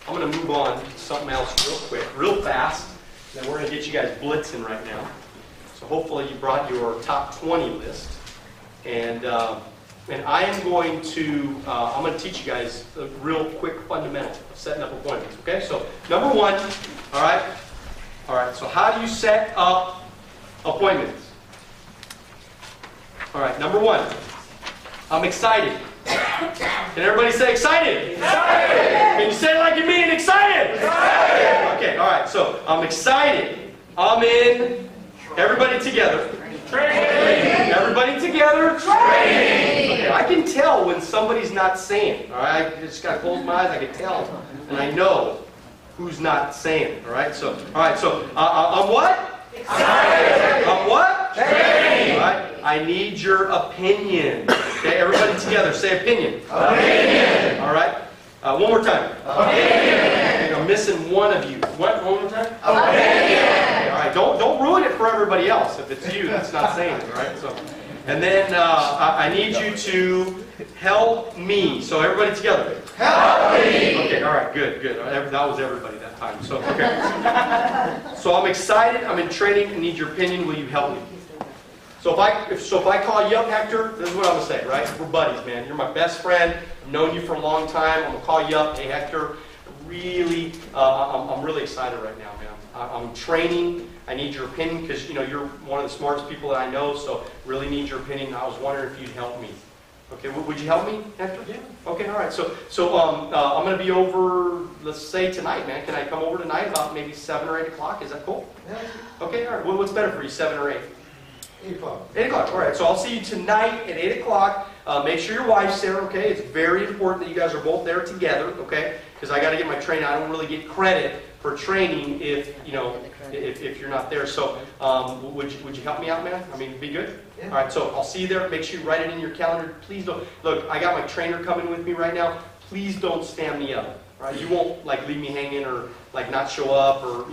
I'm going to move on to something else real quick, real fast. Then we're going to get you guys blitzing right now. So hopefully you brought your top 20 list. And I am going to, I'm going to teach you guys a real quick fundamental of setting up appointments. Okay, so number one, all right, so how do you set up appointments? All right, number one, I'm excited. Can everybody say excited? Excited! Can you say it like you mean excited? Excited! Okay, all right, so I'm excited. I'm in. Everybody together. Training! Everybody together. Training! Okay, I can tell when somebody's not saying. All right, I just got to close my eyes. I can tell, and I know who's not saying. All right, so I'm what? Excited! I'm what? Training! All right. I need your opinion. Okay, everybody together, say opinion. Opinion. All right. One more time. Opinion. I'm missing one of you. What? One more time. Opinion. All right. Don't ruin it for everybody else if it's you that's not saying it. All right. So, and then I need you to help me. So everybody together. Help me. Okay. All right. Good. That was everybody that time. So okay. So I'm excited. I'm in training. I need your opinion. Will you help me? So if I call you up, Hector, this is what I'm going to say, right? We're buddies, man. You're my best friend. I've known you for a long time. I'm going to call you up. Hey, Hector, really, I'm really excited right now, man. I'm training. I need your opinion because, you're one of the smartest people that I know, so really need your opinion. I was wondering if you'd help me. Okay, would you help me, Hector? Yeah. Okay, all right. So I'm going to be over, let's say tonight, man. Can I come over tonight about maybe 7 or 8 o'clock? Is that cool? Yeah. Okay, all right. What's better for you, 7 or 8? 8 o'clock. 8 o'clock, all right. So I'll see you tonight at 8 o'clock. Make sure your wife's there, okay? It's very important that you guys are both there together, okay? Because I got to get my training. I don't really get credit for training if you're not there. So would you help me out, man? I mean, be good? Yeah. All right, so I'll see you there. Make sure you write it in your calendar. Please don't. Look, I got my trainer coming with me right now. Please don't stand me up, right? You won't, leave me hanging or, not show up or,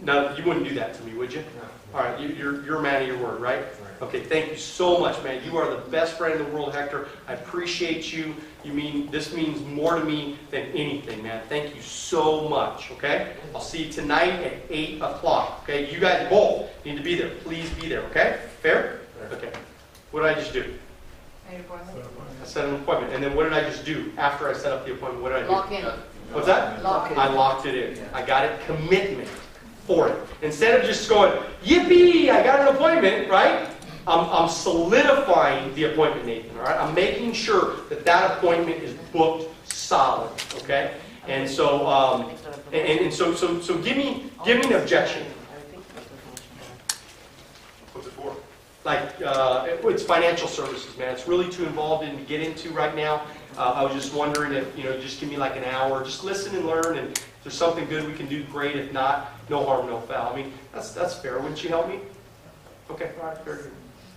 no, you wouldn't do that to me, would you? No. All right, you're a man of your word, right? Okay, thank you so much, man. You are the best friend in the world, Hector. I appreciate you. This means more to me than anything, man. Thank you so much, okay? I'll see you tonight at 8 o'clock, okay? You guys both need to be there. Please be there, okay? Fair? Okay. What did I just do? I set an appointment. And then what did I just do after I set up the appointment? What did I do? Lock in. What's that? Lock in. I locked it in. I got it. Commitment for it. Instead of just going, yippee, I got an appointment, right? I'm solidifying the appointment, Nathan, all right? I'm making sure that appointment is booked solid, okay? And so, so give me an objection. What's it for? It's financial services, man. It's really too involved to get into right now. I was just wondering if, just give me an hour. Just listen and learn, and if there's something good we can do, great. If not, no harm, no foul. I mean, that's fair. Wouldn't you help me? Okay, all right, very good.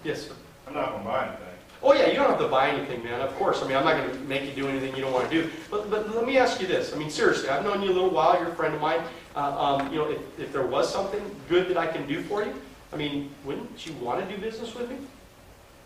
Yes, sir. I'm not going to buy anything. Oh, yeah, you don't have to buy anything, man. Of course. I mean, I'm not going to make you do anything you don't want to do. But let me ask you this. I mean, seriously, I've known you a little while. You're a friend of mine. If there was something good that I can do for you, I mean, wouldn't you want to do business with me?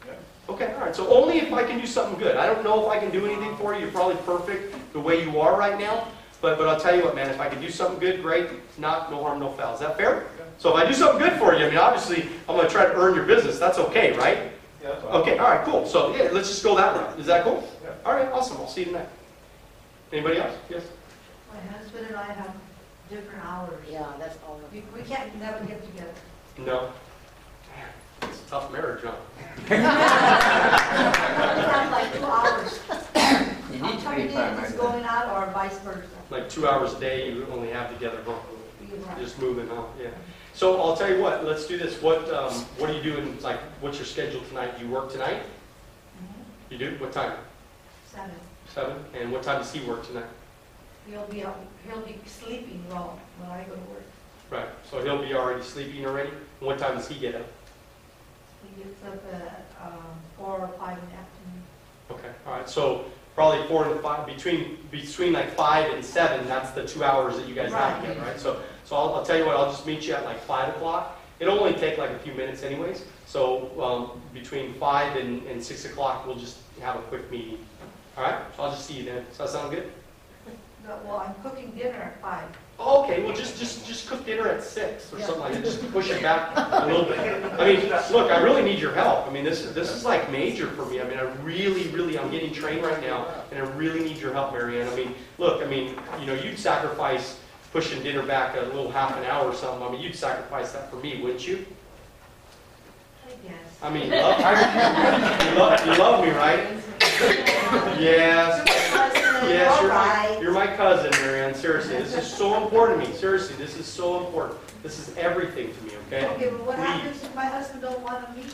Yeah. Okay, all right. So only if I can do something good. I don't know if I can do anything for you. You're probably perfect the way you are right now. But I'll tell you what, man, if I can do something good, great. If not, no harm, no foul. Is that fair? So if I do something good for you, I mean, obviously, I'm going to try to earn your business. That's okay, right? Yeah, that's fine. Okay, all right, cool. So yeah, let's just go that route. Is that cool? Yeah. All right, awesome. I'll see you tonight. Anybody else? Yes? My husband and I have different hours. Yeah, that's all. We can't never get together. No. It's a tough marriage, huh? We have like 2 hours. You need I'm to be coming in, primary. he's going out, or vice versa. Like 2 hours a day you only have together, huh? We have- Just moving on, yeah. So I'll tell you what, let's do this. What are you doing, like, what's your schedule tonight? Do you work tonight? Mhm. You do? What time? 7. 7? And what time does he work tonight? He'll be sleeping well when I go to work. Right, so he'll be already sleeping already? And what time does he get up? He gets up at 4 or 5 in the afternoon. Okay, all right, so probably 4 and 5, between like 5 and 7, that's the 2 hours that you guys have Right. together, right? So I'll tell you what, I'll just meet you at like 5 o'clock. It'll only take like a few minutes anyways, so between 5 and 6 o'clock, we'll just have a quick meeting. All right, so I'll just see you then. Does that sound good? Well, I'm cooking dinner at 5. Oh, okay, well, just cook dinner at 6 or something like that. Just push it back a little bit. I mean, look, I really need your help. I mean, this is like major for me. I mean, I'm getting trained right now, and I really need your help, Marianne. I mean, look, you know, you'd sacrifice pushing dinner back a little half an hour or something. I mean, you'd sacrifice that for me, wouldn't you? I guess. I mean, you love me, right? Yes. Yes, All right. you're my cousin, Marianne. Seriously, this is so important to me. Seriously, this is so important. This is everything to me, okay? Okay, but what Please. happens if my husband don't want to do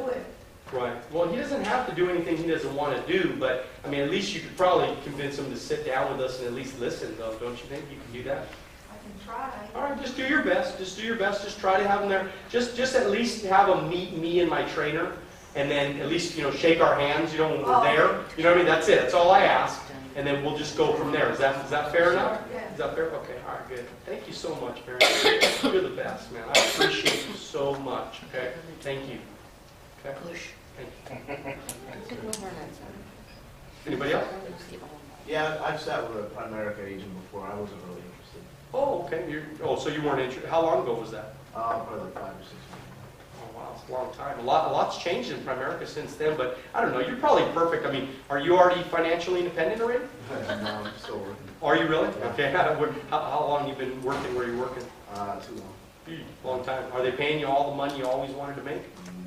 it? Right. Well, he doesn't have to do anything he doesn't want to do, but, I mean, at least you could probably convince him to sit down with us and at least listen, though, don't you think? You can do that? I can try. All right, just do your best. Just do your best. Just try to have him there. Just at least have him meet me and my trainer, and then at least, you know, shake our hands, you know, when we're there. You know what I mean? That's it. That's all I ask. And then we'll just go from there. Is that fair enough? Yeah. Is that fair? Okay, all right, good. Thank you so much, Mary. You're the best, man. I appreciate you so much, okay? Thank you. Okay? Push. Thank you. Anybody else? Yeah, I've sat with a Primerica agent before. I wasn't really interested. Oh, okay. So you weren't interested. How long ago was that? Probably like 5 or 6 months. Oh, wow, it's a long time. A lot's changed in Primerica since then, but I don't know. You're probably perfect. I mean, are you already financially independent already? No, I'm still working. Are you really? Yeah. Okay. How long you been working where you're working? Too long. Long time. Are they paying you all the money you always wanted to make?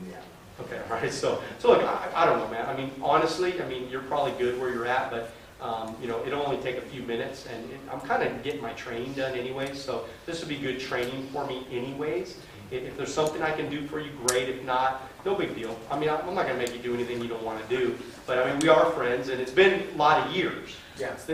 Yeah. Okay, all right. So look, I don't know, man. I mean, honestly, I mean, you're probably good where you're at, but you know, it'll only take a few minutes, and I'm kind of getting my training done anyway, so this would be good training for me anyways. If there's something I can do for you, great. If not, no big deal. I mean, I'm not going to make you do anything you don't want to do, but I mean, we are friends, and it's been a lot of years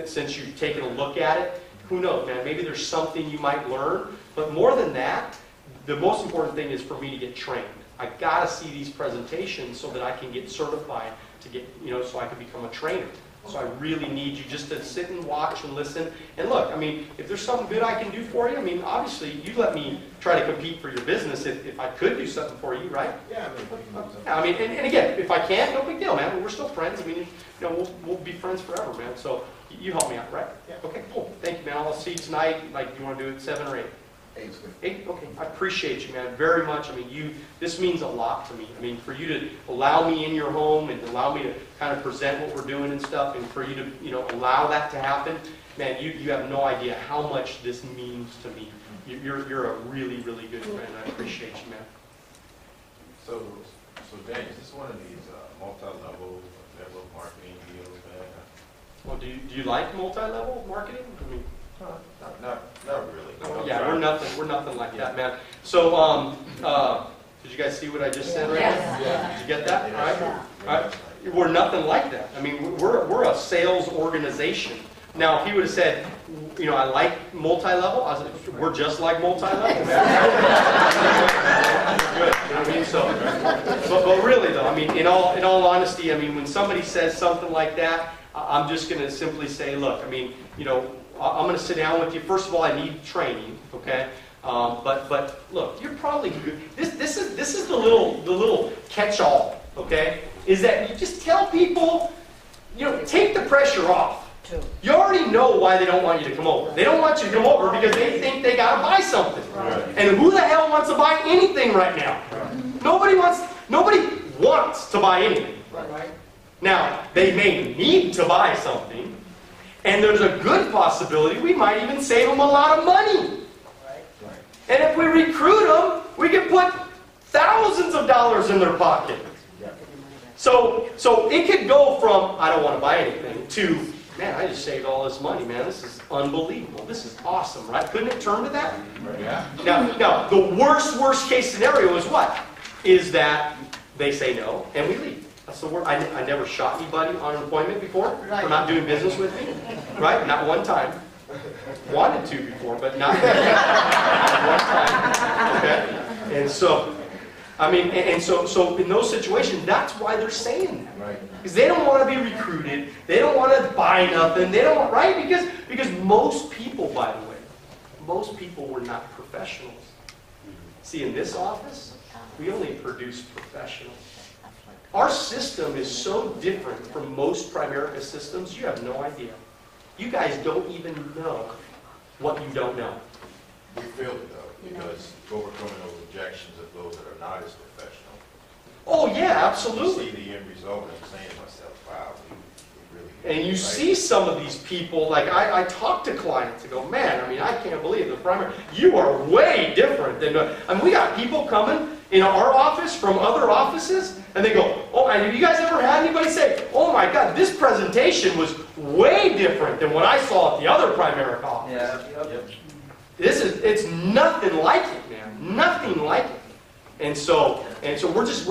since you've taken a look at it. Who knows, man? Maybe there's something you might learn, but more than that, the most important thing is for me to get trained. I got to see these presentations so that I can get certified to get, you know, so I can become a trainer. So I really need you just to sit and watch and listen. And look, I mean, if there's something good I can do for you, I mean, obviously, you let me try to compete for your business if I could do something for you, right? Yeah, I mean, we can do something. I mean, and again, if I can't, no big deal, man. We're still friends. I mean, you know, we'll be friends forever, man. So you help me out, right? Yeah. Okay, cool. Thank you, man. I'll see you tonight. Like, you want to do it 7 or 8? 8's good. 8? Okay. I appreciate you, man, very much. I mean, this means a lot to me. I mean, for you to allow me in your home and allow me to kind of present what we're doing and stuff, and for you to, you know, allow that to happen, man, you have no idea how much this means to me. You're a really, really good friend. I appreciate you, man. So James, this is one of these multi-level network marketing deals, man. Well, do you like multi-level marketing? I mean, Not really. yeah, we're nothing like that, man. So, did you guys see what I just said right Yes. now? Yeah. Did you get that? All right. Yeah. All right. We're nothing like that. I mean, we're a sales organization. Now, if he would have said, you know, I like multi-level, I was like, we're just like multi-level, man. Good. You know what I mean? So, but really though, I mean, in all honesty, I mean, when somebody says something like that, I'm just going to simply say, look, I mean, you know, I'm going to sit down with you. First of all, I need training, okay? But look, you're probably good. This is the little catch-all, okay? Is that you just tell people, you know, take the pressure off. You already know why they don't want you to come over. They don't want you to come over because they think they gotta buy something. And who the hell wants to buy anything right now? Nobody wants to buy anything. Now, they may need to buy something, and there's a good possibility we might even save them a lot of money. And if we recruit them, we can put thousands of dollars in their pocket. So it could go from, I don't want to buy anything, to, man, I just saved all this money, man. This is unbelievable. This is awesome, right? Couldn't it turn to that? Yeah. Now, the worst case scenario is what? Is that they say no, and we leave. That's the word. I never shot anybody on an appointment before for not doing business with me, right? Not one time. Wanted to before, but not one time. Okay? And so, I mean, so in those situations, that's why they're saying that. Right. Because they don't want to be recruited. They don't want to buy nothing. They don't want, right? Because most people, by the way, most people were not professionals. See, in this office, we only produce professionals. Our system is so different from most Primerica systems, you have no idea. You guys don't even know what you don't know. We feel it though, because overcoming those objections of those that are not as professional. Oh yeah, You absolutely. see the end result and saying to myself, wow, we really. And you right? see some of these people, like I talk to clients and go, man, I mean, I can't believe the primary, you are way different than, I mean, we got people coming in our office from other offices, and they go, oh, have you guys ever had anybody say, oh my God, this presentation was way different than what I saw at the other Primerica office. Yeah. It's nothing like it, man. Nothing like it. And so we're just,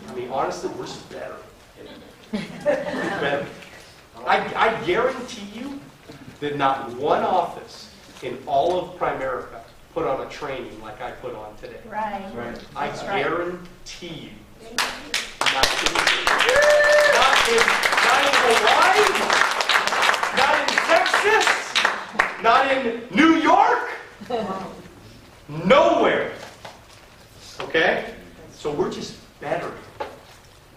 I mean, honestly, we're just better. Better. I guarantee you that not one office in all of Primerica put on a training like I put on today. Right. I That's right. guarantee you. Not in Hawaii, not in Texas, not in New York, nowhere. Okay? So we're just better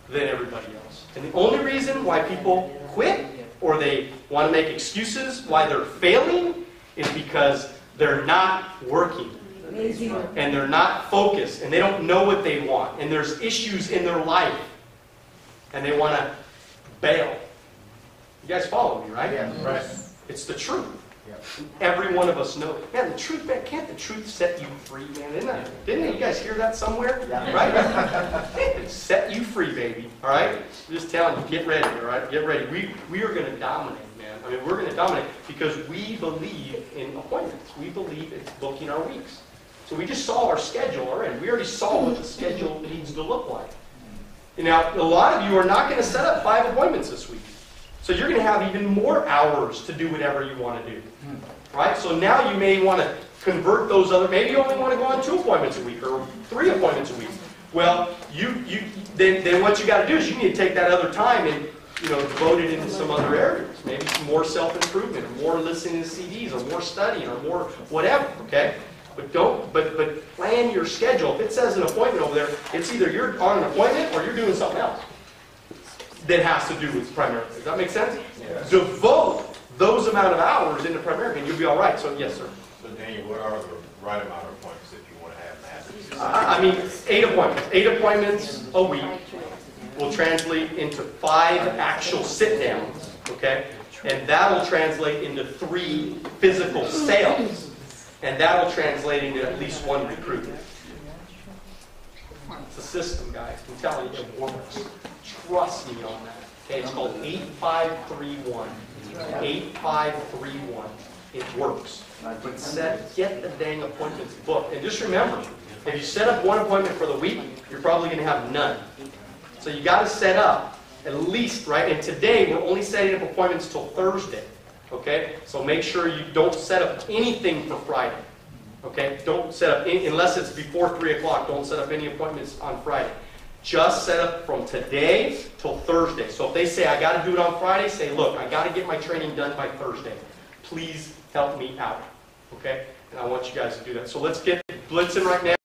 than everybody else. And the only reason why people quit or they want to make excuses why they're failing is because they're not working. And they're not focused, and they don't know what they want, and there's issues in their life, and they want to bail. You guys follow me, right? Yeah. Right. It's the truth. Every one of us knows. Man, the truth, man, can't the truth set you free, man? Didn't you guys hear that somewhere? Right? It set you free, baby. All right? I'm just telling you, get ready, all right? Get ready. We are going to dominate, man. I mean, we're going to dominate because we believe in appointments. We believe in booking our weeks. So we just saw our schedule already. We already saw what the schedule needs to look like. Now, a lot of you are not going to set up 5 appointments this week. So you're going to have even more hours to do whatever you want to do. Right? So now you may want to convert those other, maybe you only want to go on 2 appointments a week or 3 appointments a week. Well, then what you got to do is you need to take that other time and devote it into some other areas. Maybe some more self-improvement, or more listening to CDs, or more studying, or more whatever, okay? But plan your schedule. If it says an appointment over there, it's either you're on an appointment or you're doing something else that has to do with Primerica. Does that make sense? Yes. Devote those amount of hours into Primerica and you'll be all right. So yes, sir. So Daniel, what are the right amount of appointments if you want to have massive? I mean, 8 appointments. 8 appointments a week will translate into 5 actual sit-downs, okay? And that'll translate into 3 physical sales. And that'll translate into at least 1 recruit. It's a system, guys. I'm telling you, it works. Trust me on that. Okay, it's called 8531. 8531. It works. But get the dang appointments booked. And just remember, if you set up 1 appointment for the week, you're probably going to have none. So you got to set up at least, right? And today, we're only setting up appointments till Thursday. Okay? So make sure you don't set up anything for Friday. Okay? Don't set up, unless it's before 3 o'clock, don't set up any appointments on Friday. Just set up from today till Thursday. So if they say, I got to do it on Friday, say, look, I got to get my training done by Thursday. Please help me out. Okay? And I want you guys to do that. So let's get blitzing right now.